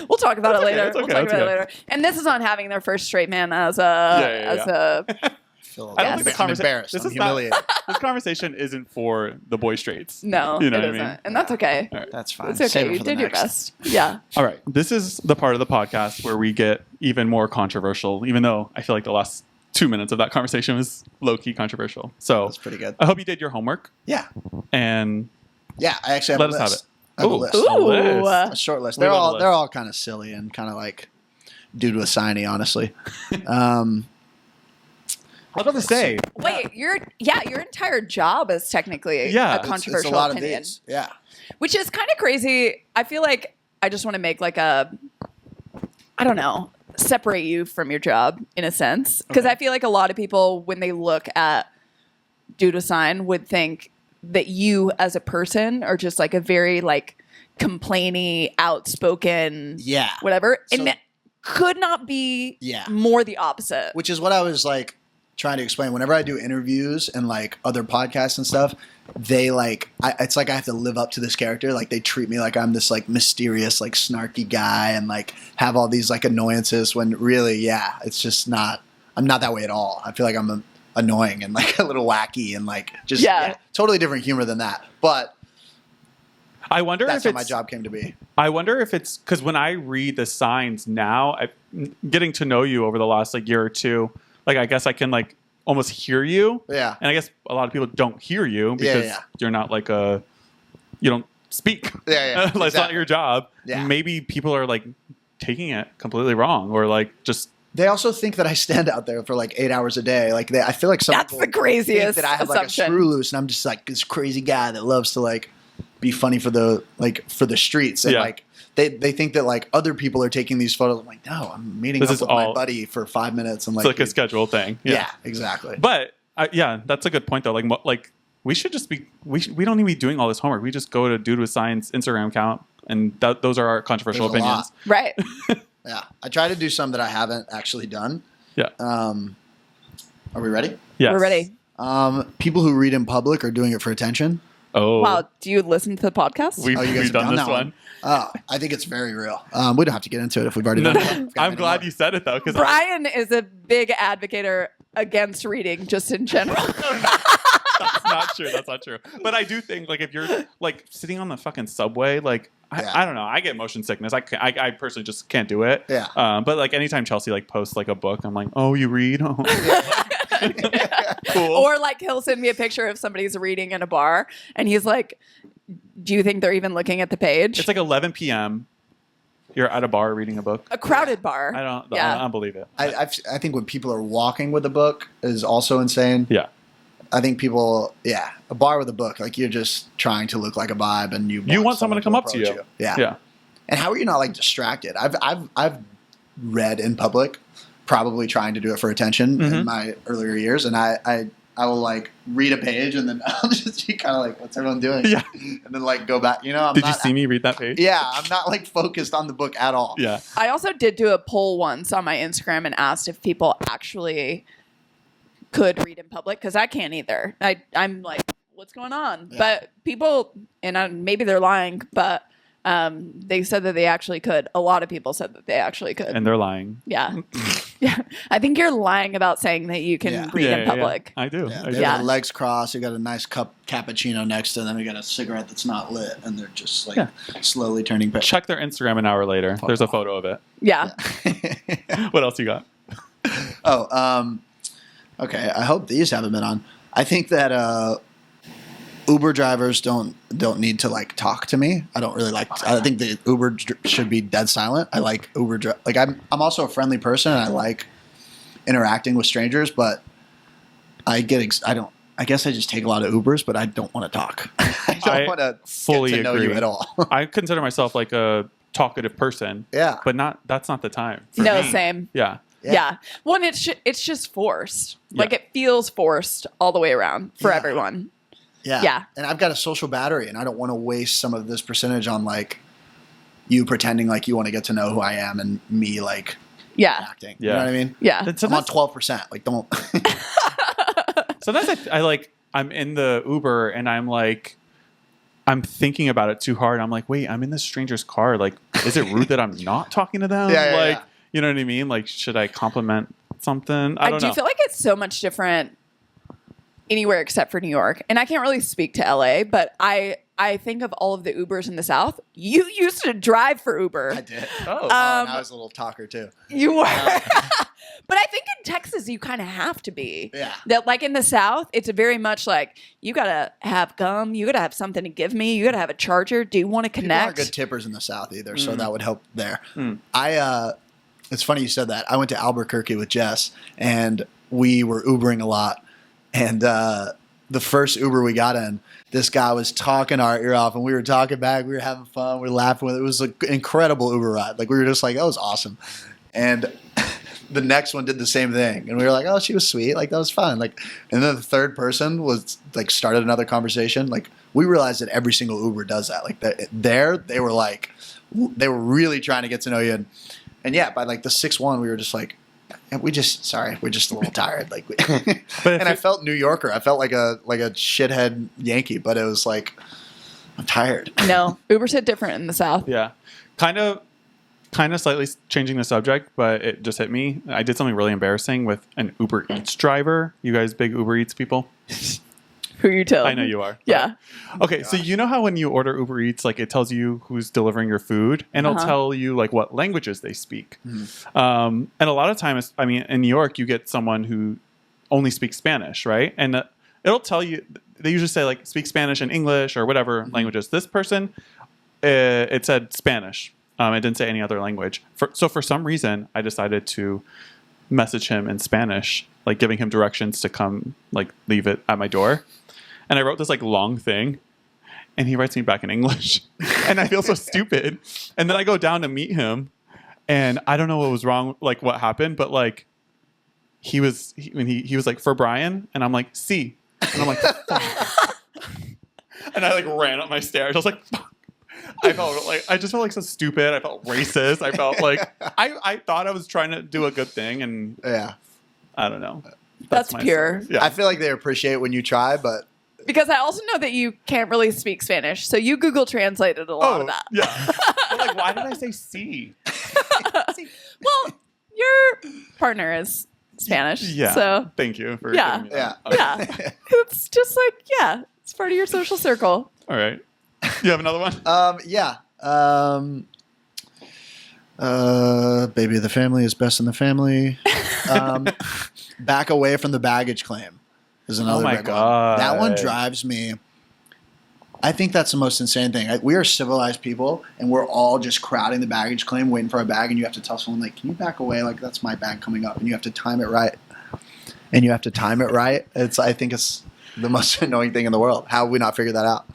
We'll talk about it later. That's okay, We'll talk that's about it okay. later. And this is on having their first straight man as a I Yes. don't think the I'm conversation. embarrassed. This I'm is not. humiliated. This conversation isn't for the boy straights. no, You know it what I isn't. mean? And that's okay. All right. That's fine. It's okay. Save it You for the did your next. best. Yeah. All right. This is the part of the podcast where we get even more controversial, even though I feel like the last 2 minutes of that conversation was low-key controversial. So That's pretty good. I hope you did your homework. Yeah. And Yeah, I actually have Let a us list. have it. I have a Ooh. list. A list. A short list. We They're love a all list. they're all kind of silly and kind of like dude with signy, honestly. I was about to say, Wait, your entire job is technically Yeah, a it's- controversial it's a lot opinion, of these. Yeah. which is kind of crazy. I feel like I just want to make like I don't know, separate you from your job in a sense, because Okay. I feel like a lot of people when they look at Dude with Sign would think that you as a person are just like a very like complainy, outspoken, Yeah. whatever, So- and that could not be Yeah. more the opposite. Which is what I was like trying to explain. Whenever I do interviews and like other podcasts and stuff, they like it's like I have to live up to this character. Like they treat me like I'm this like mysterious, like snarky guy and like have all these like annoyances when really, yeah, it's just not. I'm not that way at all. I feel like I'm annoying and like a little wacky and like just totally different humor than that. But I wonder that's if how my it's. job came to be. I wonder if it's because when I read the signs now, getting to know you over the last like year or two, like I guess I can like almost hear you. Yeah. And I guess a lot of people don't hear you because yeah. you're not like you don't speak. Yeah. Like, it's not exactly. your job. Yeah. Maybe people are like taking it completely wrong or like just. They also think that I stand out there for like 8 hours a day. Like I feel like some That's people the craziest think that I have like a assumption. screw loose, and I'm just like this crazy guy that loves to like be funny for the streets, and Yeah. like they think that like other people are taking these photos. I'm like, no, I'm meeting This up is with my all- buddy for 5 minutes, and It's like a schedule thing. yeah, exactly. But yeah, that's a good point though. Like we should just be we don't need to be doing all this homework. We just go to Dude with Science Instagram account, and those are our controversial There's a opinions. Right. Yeah, I try to do some that I haven't actually done. Yeah. Are we ready? Yes. We're ready. People who read in public are doing it for attention. Oh. Wow. Do you listen to the podcast? We've, Oh, you guys we've have done this that one. I think it's very real. We don't have to get into it if we've already No, done no, it. We've got I'm many glad more. you said it though, because Brian is a big advocator against reading just in general. that's not true. That's not true. But I do think like if you're like sitting on the fucking subway, like Yeah. I don't know, I get motion sickness. I personally just can't do it. Yeah. But like anytime Chelsea like posts like a book, I'm like, oh, you read? Oh. Cool. Or like he'll send me a picture of somebody's reading in a bar and he's like, do you think they're even looking at the page? It's like 11 p.m. You're at a bar reading a book. a crowded bar. I don't believe it. I think when people are walking with a book is also insane. Yeah. I think people, a bar with a book, like you're just trying to look like a vibe, and you want someone to come up to approach you. Yeah. Yeah. And how are you not like distracted? I've read in public, probably trying to do it for attention in my earlier years, and I will like read a page and then I'll just be kind of like, what's everyone doing? Yeah. And then like go back. You know, Did you see me read that page? Yeah, I'm not like focused on the book at all. Yeah. I also did do a poll once on my Instagram and asked if people actually could read in public because I can't either. I'm like, what's going on? Yeah. But people, and maybe they're lying, but they said that they actually could. A lot of people said that they actually could. And they're lying. Yeah. Yeah. I think you're lying about saying that you can Yeah. read in public. I do. Yeah, I they do. have Yeah. their legs crossed. You got a nice cup cappuccino next to them. You got a cigarette that's not lit, and they're just like slowly turning pale. Check their Instagram an hour later. There's a photo of it. Yeah. What else you got? Okay. I hope these haven't been on. I think that Uber drivers don't need to like talk to me. I don't really like. I think the Uber should be dead silent. I like Uber. Like I'm also a friendly person, and I like interacting with strangers. But I get. I guess I just take a lot of Ubers, but I don't want to talk. I I don't want to fully get to know agree. you at all. I consider myself like a talkative person. Yeah. But that's not the time. for No, me. same. Yeah. Yeah. Well, and it's just forced. Like Yeah. it feels forced all the way around for Yeah. everyone. Yeah. Yeah. And I've got a social battery, and I don't want to waste some of this percentage on like you pretending like you want to get to know who I am and me like Yeah. acting. Yeah. You know what I mean? Yeah. And I'm on sometimes, 12%. Like don't. Sometimes I'm in the Uber and I'm like, I'm thinking about it too hard. I'm like, wait, I'm in this stranger's car. Like, is it rude that I'm not talking to them? Yeah. You know what I mean? Like, should I compliment something? I don't know. do feel like it's so much different anywhere except for New York. And I can't really speak to LA, but I think of all of the Ubers in the South. You used to drive for Uber. I did. Oh. And I was a little talker too. You were. But I think in Texas, you kind of have to be. Yeah. That like in the South, it's very much like, you got to have gum. You got to have something to give me. You got to have a charger. Do you want to connect? People aren't good tippers in the South either, so that would help there. Mm. It's funny you said that. I went to Albuquerque with Jess, and we were Ubering a lot. And the first Uber we got in, this guy was talking our ear off, and we were talking back. We were having fun. We were laughing with it. It was an incredible Uber ride. Like, we were just like, that was awesome. And the next one did the same thing, and we were like, oh, she was sweet. Like, that was fun. Like, and then the third person was like, started another conversation. Like, we realized that every single Uber does that. Like, they were really trying to get to know you. And yeah, by like the sixth one, we were just like, we're just a little tired. Like, and I felt New Yorker. I felt like a shithead Yankee, but it was like, I'm tired. No, Ubers hit different in the South. Yeah. Kind of slightly changing the subject, but it just hit me. I did something really embarrassing with an Uber Eats driver. You guys big Uber Eats people? Who you tell? I know you are. Yeah. Okay, so you know how when you order Uber Eats, like it tells you who's delivering your food, and it'll tell you like what languages they speak. And a lot of times, I mean, in New York, you get someone who only speaks Spanish, right? And it'll tell you. They usually say like speak Spanish and English or whatever languages. This person, it said Spanish. It didn't say any other language. So for some reason, I decided to message him in Spanish, like giving him directions to come, like leave it at my door. And I wrote this like long thing, and he writes me back in English, and I feel so stupid. And then I go down to meet him, and I don't know what was wrong, like what happened, but like he was like, for Brian, and I'm like, C, and I'm like, fuck. And I like ran up my stairs. I was like, fuck. I just felt like so stupid. I felt racist. I felt like I thought I was trying to do a good thing, and Yeah. I don't know. That's my pure. story. Yeah. I feel like they appreciate when you try, but Because I also know that you can't really speak Spanish, so you Google translated a lot of that. Yeah. But like, why did I say C? Well, your partner is Spanish, Yeah. so Thank you for Yeah. giving me that. Yeah. Okay. yeah, it's just like it's part of your social circle. All right. You have another one? Yeah. Baby of the family is best in the family. Back away from the baggage claim is another my big God. one. That one drives me. I think that's the most insane thing. We are civilized people, and we're all just crowding the baggage claim, waiting for our bag, and you have to tell someone, like, can you back away? Like, that's my bag coming up, and you have to time it right. I think it's the most annoying thing in the world. How have we not figured that out?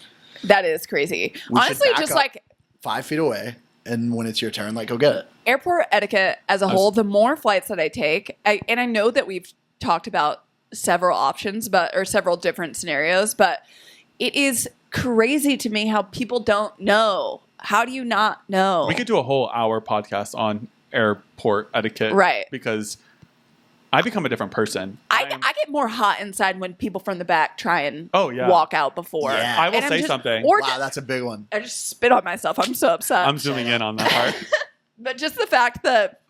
That is crazy. We should Honestly, back just up like 5 feet away, and when it's your turn, like, go get it. airport etiquette as a whole, the more flights that I take, and I know that we've talked about several options, or several different scenarios, but it is crazy to me how people don't know. How do you not know? We could do a whole hour podcast on airport etiquette. Right. Because I become a different person. I get more hot inside when people from the back try and walk out before. Yeah. I will And I'm say just- something. Or Wow, that's a big one. I just spit on myself. I'm so upset. I'm zooming in on that part. But just the fact that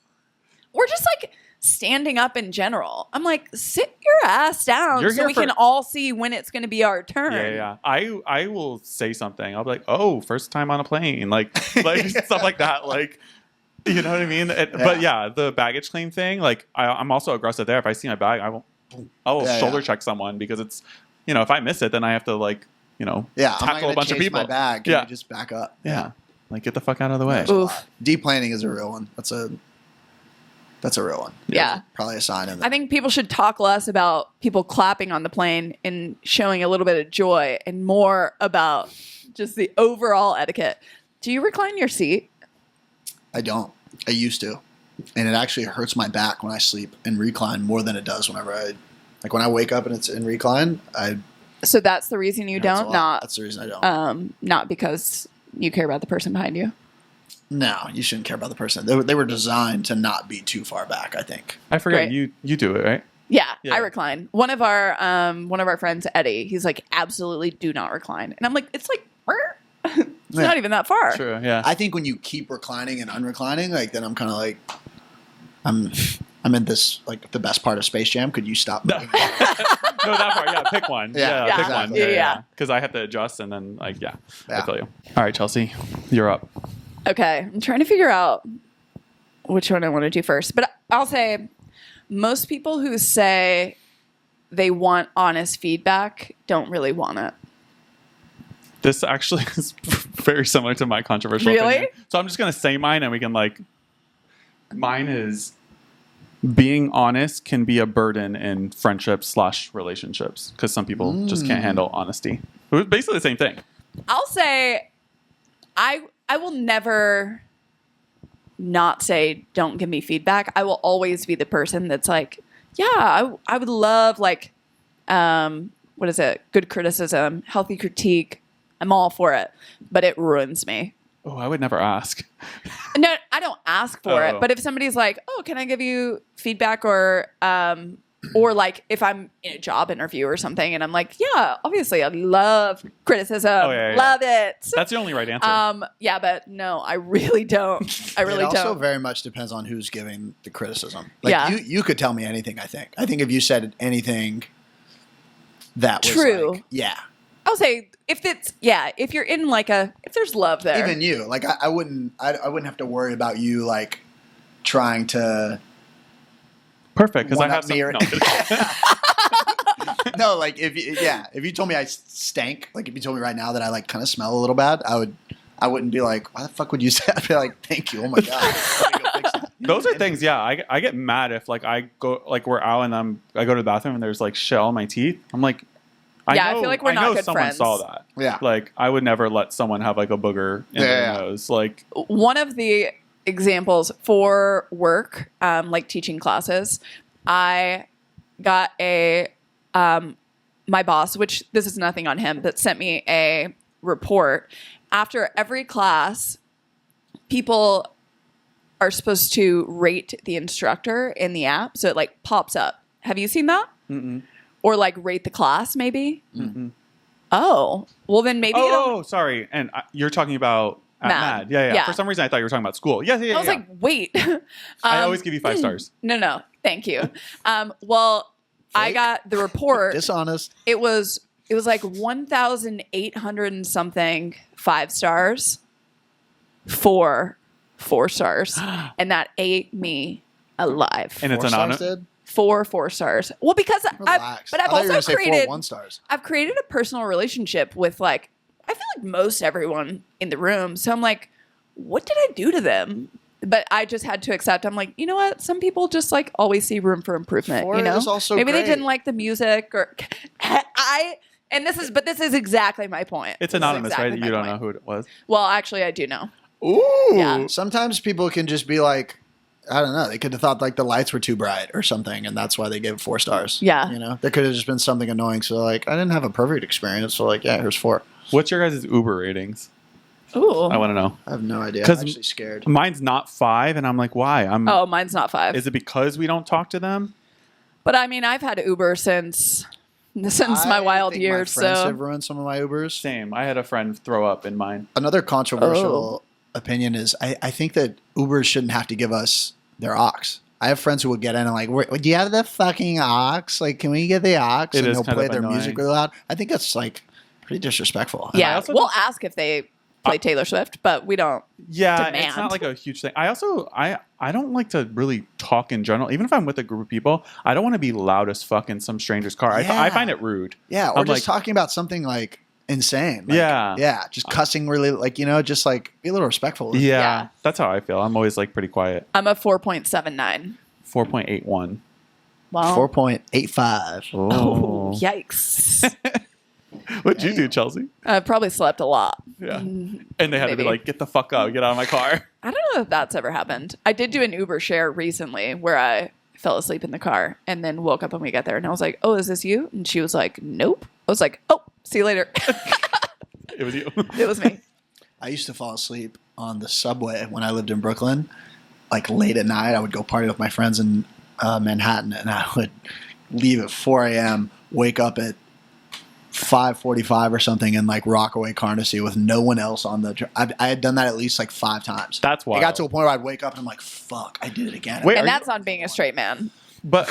we're just like standing up in general. I'm like, sit your ass down You're so here we for- can all see when it's going to be our turn. Yeah. I will say something. I'll be like, oh, first time on a plane. Like stuff like that. Like, you know what I mean? But yeah, the baggage claim thing, like I'm also aggressive there. If I see my bag, I will shoulder check someone, because it's, if I miss it, then I have to like, tackle a bunch of people. My bag. Can you just back up? Yeah. Like, get the fuck out of the way. Oof. Deplaning is a real one. That's a real one. Yeah. Probably a sign in I there. think people should talk less about people clapping on the plane and showing a little bit of joy, and more about just the overall etiquette. Do you recline your seat? I don't. I used to. And it actually hurts my back when I sleep in recline more than it does whenever when I wake up and it's in recline, So that's the reason you don't? That's the reason I don't. Not because you care about the person behind you? No, you shouldn't care about the person. They were designed to not be too far back, I think. I forget, Right. you do it, right? Yeah, Yeah. I recline. One of our friends, Eddie, he's like, absolutely do not recline. And I'm like, it's like, it's Yeah. not even that far. True. Yeah. I think when you keep reclining and unreclining, like then I'm kind of like, I'm in this like the best part of Space Jam. Could you stop moving? No, that part. Yeah, pick one. Yeah, pick exactly. one. Yeah. Because I have to adjust, and then I Yeah. feel you. All right, Chelsea, you're up. Okay, I'm trying to figure out which one I want to do first. But I'll say most people who say they want honest feedback don't really want it. This actually is very similar to my controversial Really? opinion. So I'm just gonna say mine, and we can like. Mine is being honest can be a burden in friendships / relationships because some people just can't handle honesty. It was basically the same thing. I'll say I will never not say don't give me feedback. I will always be the person that's like, yeah, I would love like what is it? Good criticism, healthy critique. I'm all for it, but it ruins me. Oh, I would never ask. No, I don't ask for it. Oh. But if somebody's like, "Oh, can I give you feedback?" or like if I'm in a job interview or something, and I'm like, "Yeah, obviously, I love criticism, Oh, yeah. love it." That's the only right answer. Yeah, but no, I really don't. I really it also don't. very much depends on who's giving the criticism. Like Yeah. you could tell me anything. I think if you said anything that was True. like, yeah. I'll say if you're in like if there's love there. Even you, like I wouldn't have to worry about you like trying to. Perfect, because I one have up some. me or- No, I'm kidding. No, like if you told me I stank, like if you told me right now that I like kind of smell a little bad, I wouldn't be like, why the fuck would you say? I'd be like, thank you, oh my god, let me go fix that. You know Those what are I mean? things. Yeah, I get mad if like I go like we're out and I go to the bathroom and there's like shit on my teeth. I'm like, I feel like we're not good someone friends. saw that. Yeah. Like I would never let someone have like a booger in their Yeah. nose. Like One of the examples for work, like teaching classes, I got my boss, which this is nothing on him, but sent me a report. After every class, people are supposed to rate the instructor in the app. So it like pops up. Have you seen that? mm-mm. Or like rate the class maybe? Mm-mm. Oh, well then maybe it'll... Oh, sorry. And you're talking about at Mad. Mad. Yeah. Yeah. For some reason, I thought you were talking about school. Yeah. I was like, wait. I always give you 5 stars. No, thank you. Well, I Fake? got the report. Dishonest. It was like 1,800 and something 5 stars, 4 stars, and that ate me alive. And it's 4 stars, anonymous. dude? 4 Stars. Well, because Relax. but I I've thought you were also gonna say 4 created 1 stars. I've created a personal relationship with like I feel like most everyone in the room. So I'm like, what did I do to them? But I just had to accept. I'm like, you know what? Some people just like always see room for improvement. 4 you know, is also maybe they great. didn't like the music or this is exactly my point. It's This is anonymous, exactly right? my You don't point. know who it was. Well, actually, I do know. Ooh. Yeah. Sometimes people can just be like, I don't know. They could have thought like the lights were too bright or something, and that's why they gave 4 stars. Yeah. You know, there could have just been something annoying. So like, I didn't have a perfect experience. So like, yeah, here's 4. What's your guys' Uber ratings? Ooh. I want to know. I have no idea. I'm 'Cause actually scared. Mine's not 5, and I'm like, why? Oh, mine's not 5. Is it because we don't talk to them? But I mean, I've had Uber since my wild think years. My friends So have ruined some of my Ubers. Same. I had a friend throw up in mine. Another controversial Oh. opinion is I think that Ubers shouldn't have to give us their aux. I have friends who will get in and like, do you have the fucking aux? Like, can we get the aux? It and is they'll kind play of their annoying. music really loud. I think that's like pretty disrespectful. I yeah, also we'll don't- ask if they play Taylor Swift, but we don't. Yeah, it's Demand. not like a huge thing. I also I don't like to really talk in general. Even if I'm with a group of people, I don't want to be loud as fuck in some stranger's car. Yeah. I find it rude. Yeah, or I'm just like- talking about something like insane. Like, Yeah. Yeah, just cussing really, like, you know, just like be a little respectful. Yeah, Yeah. that's how I feel. I'm always like pretty quiet. I'm a 4.79. 4.81. Well, 4.85. oh, yikes. What'd you do, Chelsea? I probably slept a lot. Yeah. And they had to be Maybe. like, get the fuck up, get out of my car. I don't know if that's ever happened. I did do an Uber share recently where I fell asleep in the car and then woke up when we got there and I was like, oh, is this you? And she was like, nope. I was like, oh, see you later. It was you. It was me. I used to fall asleep on the subway when I lived in Brooklyn. Like late at night, I would go party with my friends in Manhattan, and I would leave at 4 a.m., wake up at 5:45 or something, and like Rockaway Carnegie with no one else on the. I had done that at least like 5 times. That's wild. I got to a point where I'd wake up and I'm like, "Fuck, I did it again." Wait, And that's on being a straight man. But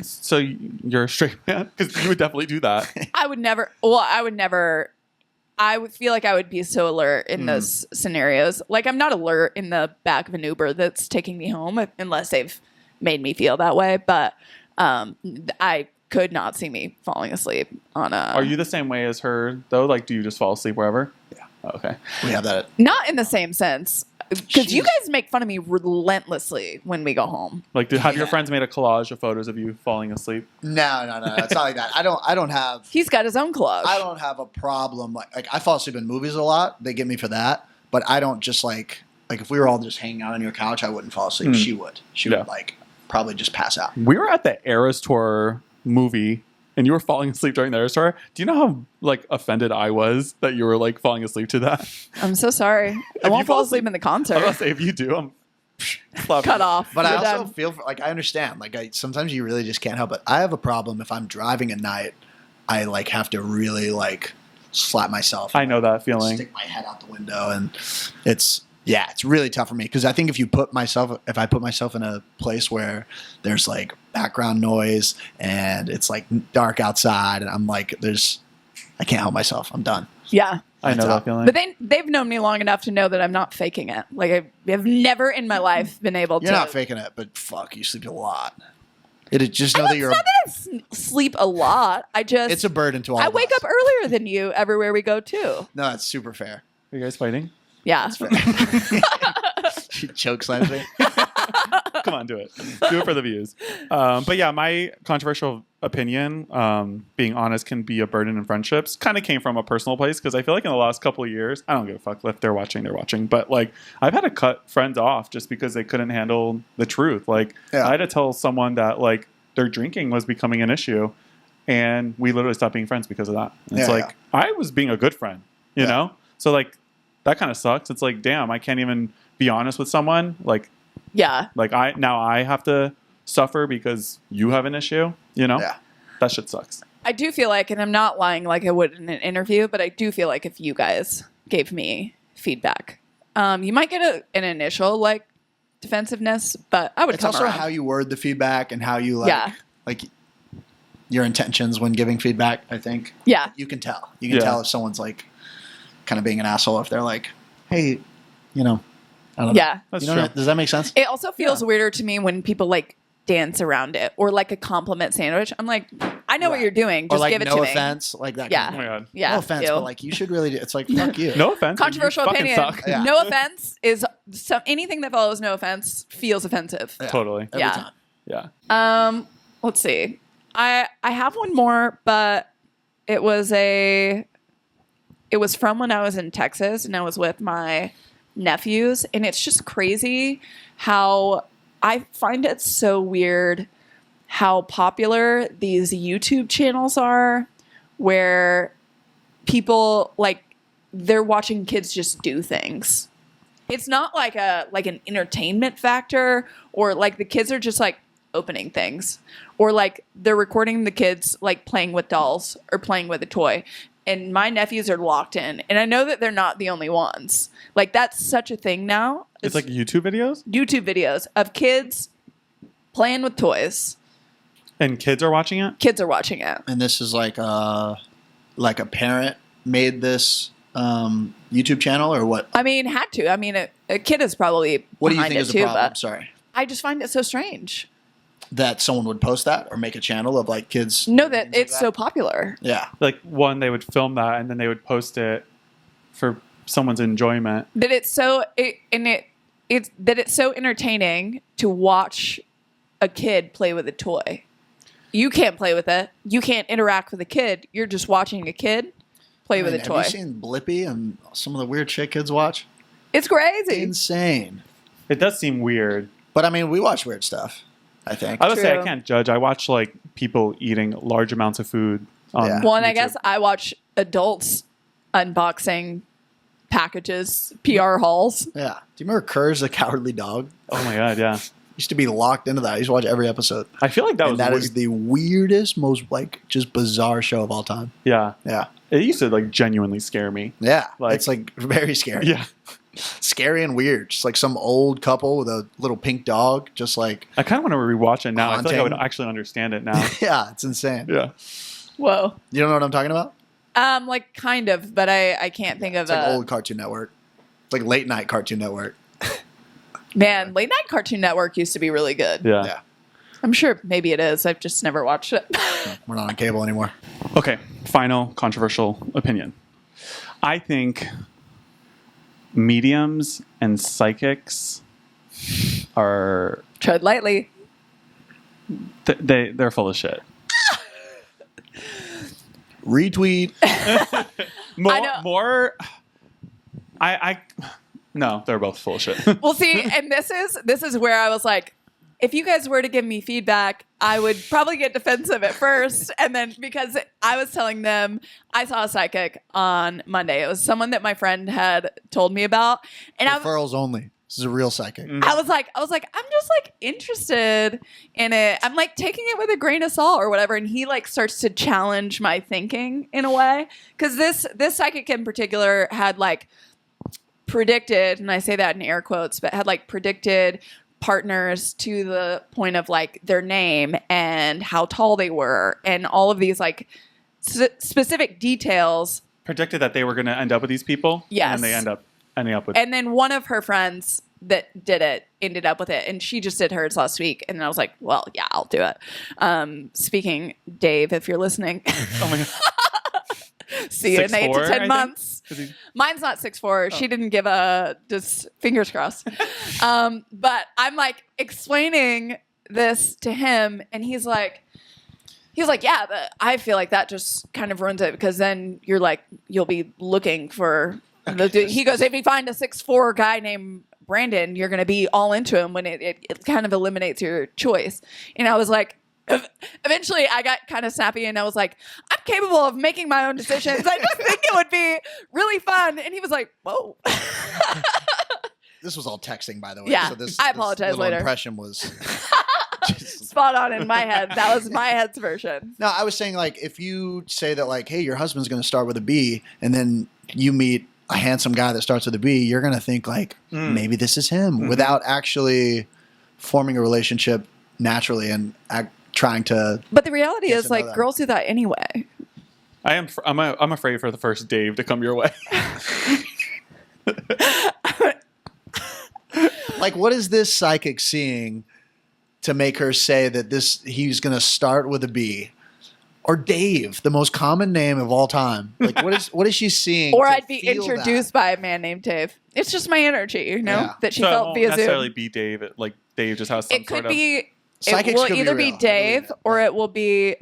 so you're a straight man because you would definitely do that. I would never. Well, I would never. I would feel like I would be so alert in those scenarios. Like I'm not alert in the back of an Uber that's taking me home unless they've made me feel that way. But I could not see me falling asleep on a. Are you the same way as her though? Like, do you just fall asleep wherever? Yeah. Oh, okay. We have that. Not in the same sense. Because you Jeez. guys make fun of me relentlessly when we go home. Like, have your Yeah. friends made a collage of photos of you falling asleep? No. It's not like that. I don't have. He's got his own collage. I don't have a problem. Like I fall asleep in movies a lot. They get me for that. But I don't just like if we were all just hanging out on your couch, I wouldn't fall asleep. She would. She Yeah. would like probably just pass out. We were at the Eras Tour movie, and you were falling asleep during the Eras Tour. Do you know how like offended I was that you were like falling asleep to that? I'm so sorry. I you won't fall fall asleep in the concert. I'm gonna say if you do, I'm Cut off. But I You're also done. feel like I understand. Like sometimes you really just can't help it. I have a problem if I'm driving at night. I like have to really like slap myself. I know that feeling. Stick my head out the window, and it's really tough for me because I think if I put myself in a place where there's like background noise and it's like dark outside, and I'm like, I can't help myself. I'm done. Yeah. I know That's that feeling. But they've known me long enough to know that I'm not faking it. Like I have never in my life been able to. You're not faking it, but fuck, you sleep a lot. Just know that you're. It's not that I sleep a lot. It's a burden to all. I of wake us. up earlier than you everywhere we go too. No, that's super fair. Are you guys fighting? Yeah. She choke slams me. Come on, do it. Do it for the views. But yeah, my controversial opinion, being honest, can be a burden in friendships. Kind of came from a personal place because I feel like in the last couple of years, I don't give a fuck if they're watching, they're watching. But like, I've had to cut friends off just because they couldn't handle the truth. Like, Yeah. I had to tell someone that like their drinking was becoming an issue, and we literally stopped being friends because of that. And it's Yeah, like I was being a good friend, you know. So like, that kind of sucks. It's like, damn, I can't even be honest with someone. Like I have to suffer because you have an issue, you know? Yeah. That shit sucks. I do feel like, and I'm not lying like I would in an interview, but I do feel like if you guys gave me feedback, you might get an initial like defensiveness, but I would It's come also around. how you word the feedback and how you Yeah. like your intentions when giving feedback. I think Yeah. you can tell. You can Yeah. tell if someone's like kind of being an asshole if they're like, "Hey, I don't know." Yeah. That's You know, true. does that make sense? It also feels weirder to me when people like dance around it or like a compliment sandwich. I'm like, I know what Right. you're doing. Or Just like give it no to me. offense, like that. Yeah. Kind Oh of my god. Yeah. No offense, ew. but like you should really do. It's like fuck you. No offense. but you Controversial fucking opinion. suck. Yeah. No offense is anything that follows no offense feels offensive. Yeah. Totally. Every Yeah. time. Yeah. Let's see. I have one more, but it was from when I was in Texas and I was with my nephews, and it's just crazy how I find it so weird how popular these YouTube channels are where people like they're watching kids just do things. It's not like an entertainment factor or like the kids are just like opening things or like they're recording the kids like playing with dolls or playing with a toy. And my nephews are locked in. And I know that they're not the only ones. Like that's such a thing now. It's like YouTube videos, YouTube videos of kids playing with toys. and kids are watching it. Kids are watching it. And this is like a parent made this YouTube channel or what? I mean, had to. I mean, a kid is probably What do you behind think it is the too, problem? but Sorry. I just find it so strange. That someone would post that or make a channel of like kids. No, doing that things like it's so popular. Yeah. Like one, they would film that and then they would post it for someone's enjoyment. That it's so it's so entertaining to watch a kid play with a toy. You can't play with it. You can't interact with a kid. You're just watching a kid play with a toy. Have you seen Blippi and some of the weird shit kids watch? It's crazy. Insane. It does seem weird. But I mean, we watch weird stuff. I think. I would say I True. can't judge. I watch like people eating large amounts of food. On Yeah. Well, and I YouTube. guess I watch adults unboxing packages, PR hauls. Yeah. Do you remember Kurz the Cowardly Dog? Oh my god, yeah. Used to be locked into that. I used to watch every episode. I feel like that was that is the weirdest, most like just bizarre show of all time. Yeah. Yeah. It used to like genuinely scare me. Yeah. Like- It's like very scary. Yeah. Scary and weird. Just like some old couple with a little pink dog. Just like, I kind of want to rewatch it now. I feel like I would Haunting. actually understand it now. yeah, it's insane. Yeah. Whoa. You don't know what I'm talking about? Like kind of, but I can't think of It's like old Cartoon Network. It's like late night Cartoon Network. Man, late night Cartoon Network used to be really good. Yeah. Yeah. I'm sure maybe it is. I've just never watched it. We're not on cable anymore. Okay. Final controversial opinion. I think mediums and psychics are Tread lightly. they're full of shit. Retweet. No, they're both full of shit. Well, see, and this is where I was like, if you guys were to give me feedback, I would probably get defensive at first. And then because I was telling them I saw a psychic on Monday. It was someone that my friend had told me about. And Referrals only. This is a real psychic. I was like, I'm just like interested in it. I'm like taking it with a grain of salt or whatever. And he like starts to challenge my thinking in a way. Cause this psychic in particular had like predicted, and I say that in air quotes, but had like predicted partners to the point of like their name and how tall they were and all of these like specific details. Predicted that they were going to end up with these people. Yes. And they end up ending up with. And then one of her friends that did it ended up with it, and she just did hers last week. And then I was like, well, yeah, I'll do it. Speaking, Dave, if you're listening, Oh my God. see you in 8 to 6'4", 10 months. Mine's not 6'4". She didn't give a just fingers crossed. But I'm like explaining this to him, and he's like, yeah, but I feel like that just kind of ruins it because then you'll be looking for. He goes, if you find a 6'4" guy named Brandon, you're going to be all into him when it kind of eliminates your choice. And I was like, eventually I got kind of snappy and I was like, I'm capable of making my own decisions. I just think it would be really fun. And he was like, whoa. This was all texting, by the way. Yeah, So I apologize this little later. impression was Spot on in my head. That was my head's version. No, I was saying like if you say that like, hey, your husband's going to start with a B, and then you meet a handsome guy that starts with a B, you're going to think like maybe this is him without actually forming a relationship naturally and trying to. But the reality Get is to know like them. girls do that anyway. I'm afraid for the first Dave to come your way. Like, what is this psychic seeing to make her say that he's going to start with a B? Or Dave, the most common name of all time. Like, what is she seeing? Or to I'd be feel introduced by a man named Dave. It's just my energy, Yeah. that she So it felt won't via necessarily Zoom. be Dave. Like Dave just has some It could sort of. be. It Psychics will could be either real. be I Dave believe it. or it will be.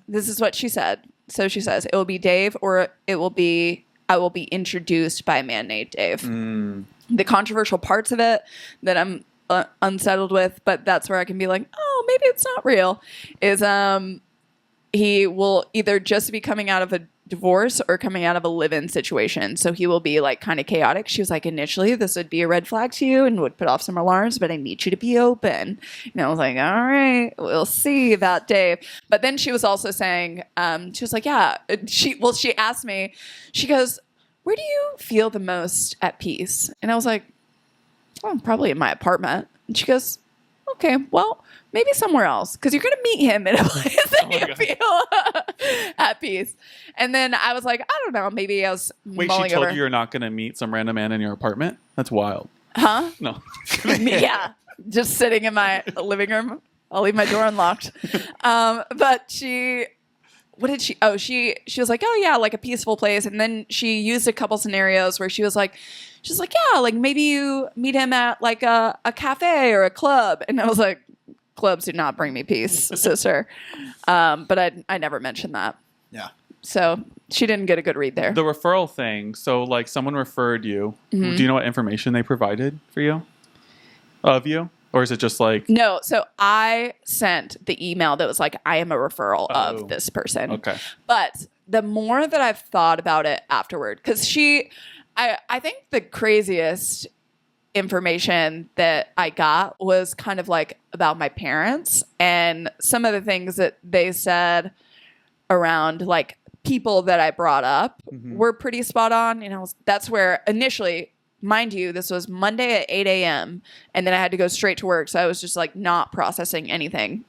This is what she said. So she says it will be Dave or it will be. I will be introduced by a man named Dave. The controversial parts of it that I'm unsettled with, but that's where I can be like, oh, maybe it's not real. Is he will either just be coming out of a divorce or coming out of a live-in situation. So he will be like kind of chaotic. She was like, initially this would be a red flag to you and would put off some alarms, but I need you to be open. And I was like, all right, we'll see about Dave. But then she was also saying, she was like, yeah, she asked me, she goes, where do you feel the most at peace? And I was like, well, probably in my apartment. And she goes, okay, well, maybe somewhere else because you're going to meet him in a place that you feel at peace. And then I was like, I don't know. Maybe I was Wait, mulling she told over. you you're not going to meet some random man in your apartment? That's wild. Huh? No. Yeah. Just sitting in my living room. I'll leave my door unlocked. But what did she? Oh, she was like, oh yeah, like a peaceful place. And then she used a couple scenarios where she's like, yeah, like maybe you meet him at like a cafe or a club. And I was like, clubs do not bring me peace, sister. But I never mentioned that. Yeah. So she didn't get a good read there. The referral thing. So like someone referred you. Mm-hmm. Do you know what information they provided for you? Of you? Or is it just like. No, so I sent the email that was like, I am a referral of this person. Okay. But the more that I've thought about it afterward, because I think the craziest information that I got was kind of like about my parents, and some of the things that they said around like people that I brought up were pretty spot on. You know, that's where initially, mind you, this was Monday at 8 a.m. and then I had to go straight to work. So I was just like not processing anything.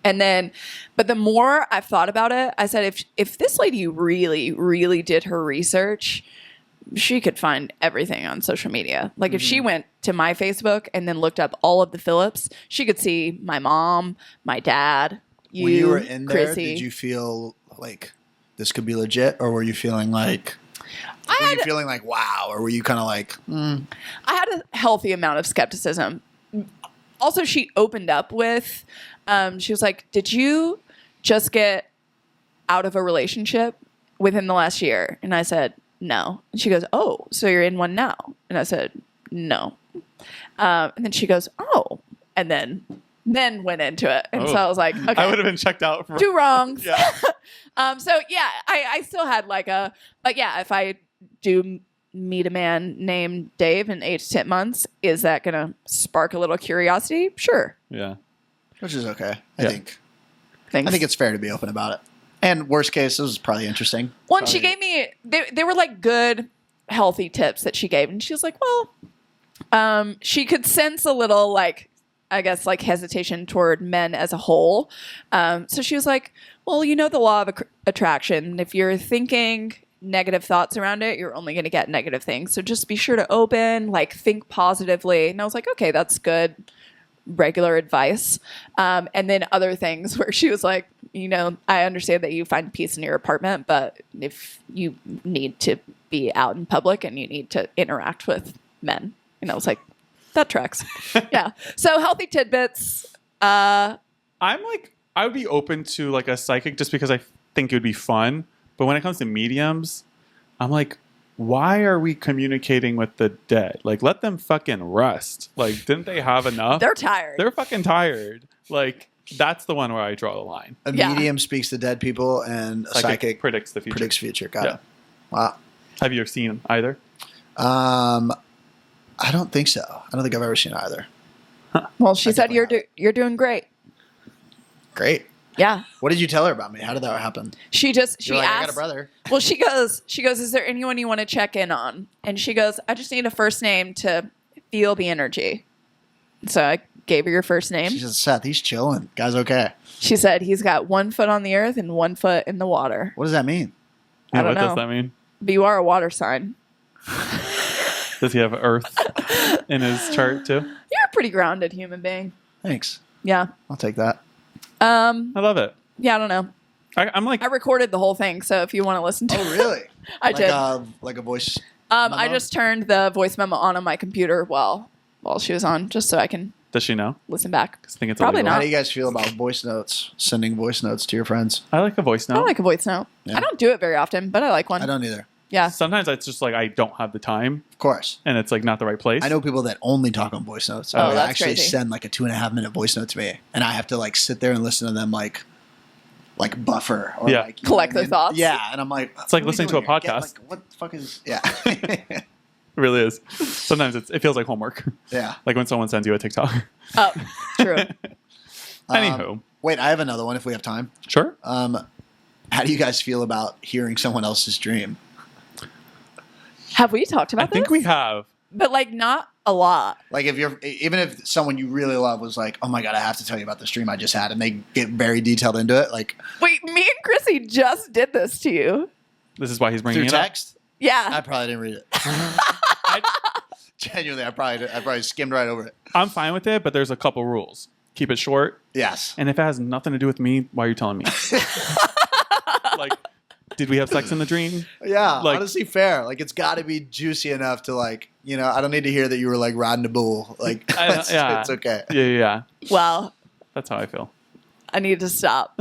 And then, but the more I've thought about it, I said, if this lady really, really did her research, she could find everything on social media. Like if she went to my Facebook and then looked up all of the Phillips, she could see my mom, my dad, you, when you were in there, Chrissy. did you feel like this could be legit, or were you feeling like wow, or were you kind of like I had a healthy amount of skepticism. Also, she opened up with, she was like, did you just get out of a relationship within the last year? And I said, no. And she goes, oh, so you're in one now? And I said, no. And then she goes, oh. And then went into it. And so I was like, okay. I would have been checked out for 2 wrongs. Yeah. So yeah, I still had like if I do meet a man named Dave in 8 to 10 months, is that going to spark a little curiosity? Sure. Yeah. which is okay. Yeah. I think it's fair to be open about it. And worst case, it was probably interesting. Well, and she gave me, they were like good, healthy tips that she gave. And she was like, well, she could sense a little like, I guess, like hesitation toward men as a whole. So she was like, well, you know the law of attraction. If you're thinking negative thoughts around it, you're only going to get negative things. So just be sure to open, like think positively. And I was like, okay, that's good. Regular advice. And then other things where she was like, you know, I understand that you find peace in your apartment, but if you need to be out in public and you need to interact with men, and I was like, that tracks. Yeah. So healthy tidbits. I'm like, I would be open to like a psychic just because I think it would be fun. But when it comes to mediums, I'm like, why are we communicating with the dead? Like, let them fucking rest. Like, didn't they have enough? They're tired. They're fucking tired. Like, that's the one where I draw the line. A medium speaks to dead people, and a psychic predicts the future. Predicts future. Got it. Wow. Have you ever seen either? I don't think so. I don't think I've ever seen either. Well, she said you're doing great. Great. Yeah. What did you tell her about me? How did that happen? She You're asked. I got a brother. Well, she goes, is there anyone you want to check in on? And she goes, I just need a first name to feel the energy. So I gave her your first name. She said, Seth, he's chilling. Guy's okay. She said he's got 1 foot on the earth and 1 foot in the water. What does that mean? I don't know. What does that mean? But you are a water sign. Does he have Earth in his chart too? You're a pretty grounded human being. Thanks. Yeah. I'll take that. I love it. Yeah, I don't know. I'm like, I recorded the whole thing, so if you want to listen to it. Oh, really? I did. Like a voice I just turned the voice memo on my computer while she was on, just so I can does she know? listen back. I think it's Probably illegal. not. How do you guys feel about voice notes? Sending voice notes to your friends? I like a voice note. I like a voice note. Yeah. I don't do it very often, but I like one. I don't either. Yeah. Sometimes it's just like I don't have the time Of course. and it's like not the right place. I know people that only talk on voice notes. Oh, They that's actually crazy. send like a 2.5-minute voice note to me, and I have to like sit there and listen to them like buffer or Yeah. like, you Collect know what I their thoughts. Yeah, and I'm like, It's like what are we listening to doing a here? podcast. What the fuck is? Yeah, It really is. Sometimes it feels like homework. yeah. Like when someone sends you a TikTok. Oh, true. Anywho. Wait, I have another one if we have time. Sure. How do you guys feel about hearing someone else's dream? Have we talked about I think this? we have. But like not a lot. Like even if someone you really love was like, oh my god, I have to tell you about this dream I just had, and they get very detailed into it, like Wait, me and Chrissy just did this to you. This is why he's bringing through it text. I Yeah. probably didn't read it. up. Genuinely, I probably skimmed right over it. I'm fine with it, but there's a couple rules. Keep it short. Yes. And if it has nothing to do with me, why are you telling me? Like, did we have sex in the dream? Yeah, Like- honestly, fair. Like, it's got to be juicy enough to like, you know, I don't need to hear that you were like riding a bull. Like, Yeah. it's okay. Yeah. Well, That's how I feel. I need to stop.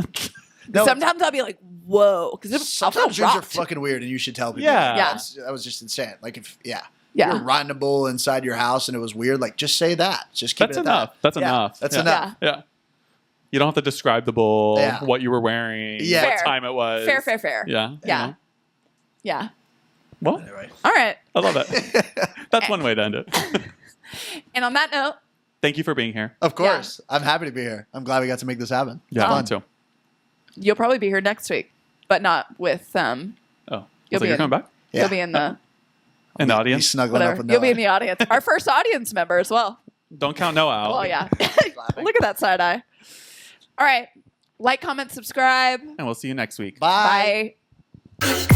No, Sometimes I'll be like, whoa. Because sometimes dreams are fucking weird, and you should tell people. Yeah. Yeah. That was just insane. Like, if Yeah. you're riding a bull inside your house and it was weird, like, just say that. Just keep That's it at enough. that. That's Yeah, enough. That's Yeah. enough. Yeah. You don't have to describe the bull, Yeah. what you were wearing, Yeah. what Fair. time it was. Fair. Yeah. Yeah. You know? Yeah. Well, Anyway. All right. I love it. That's one way to end it. And on that note, Thank you for being here. Of course. I'm happy to be here. I'm glad we got to make this happen. Yeah, Fun. me too. you'll probably be here next week, but not with Oh, You'll you're be in- coming back Yeah. You'll be in the in the He's audience. snuggling up whatever. with You'll be in Noah. the audience. Our first audience member as well. Don't count Noah out. Oh yeah. Look at that side eye. All right. Like, comment, subscribe. And we'll see you next week. Bye. Bye.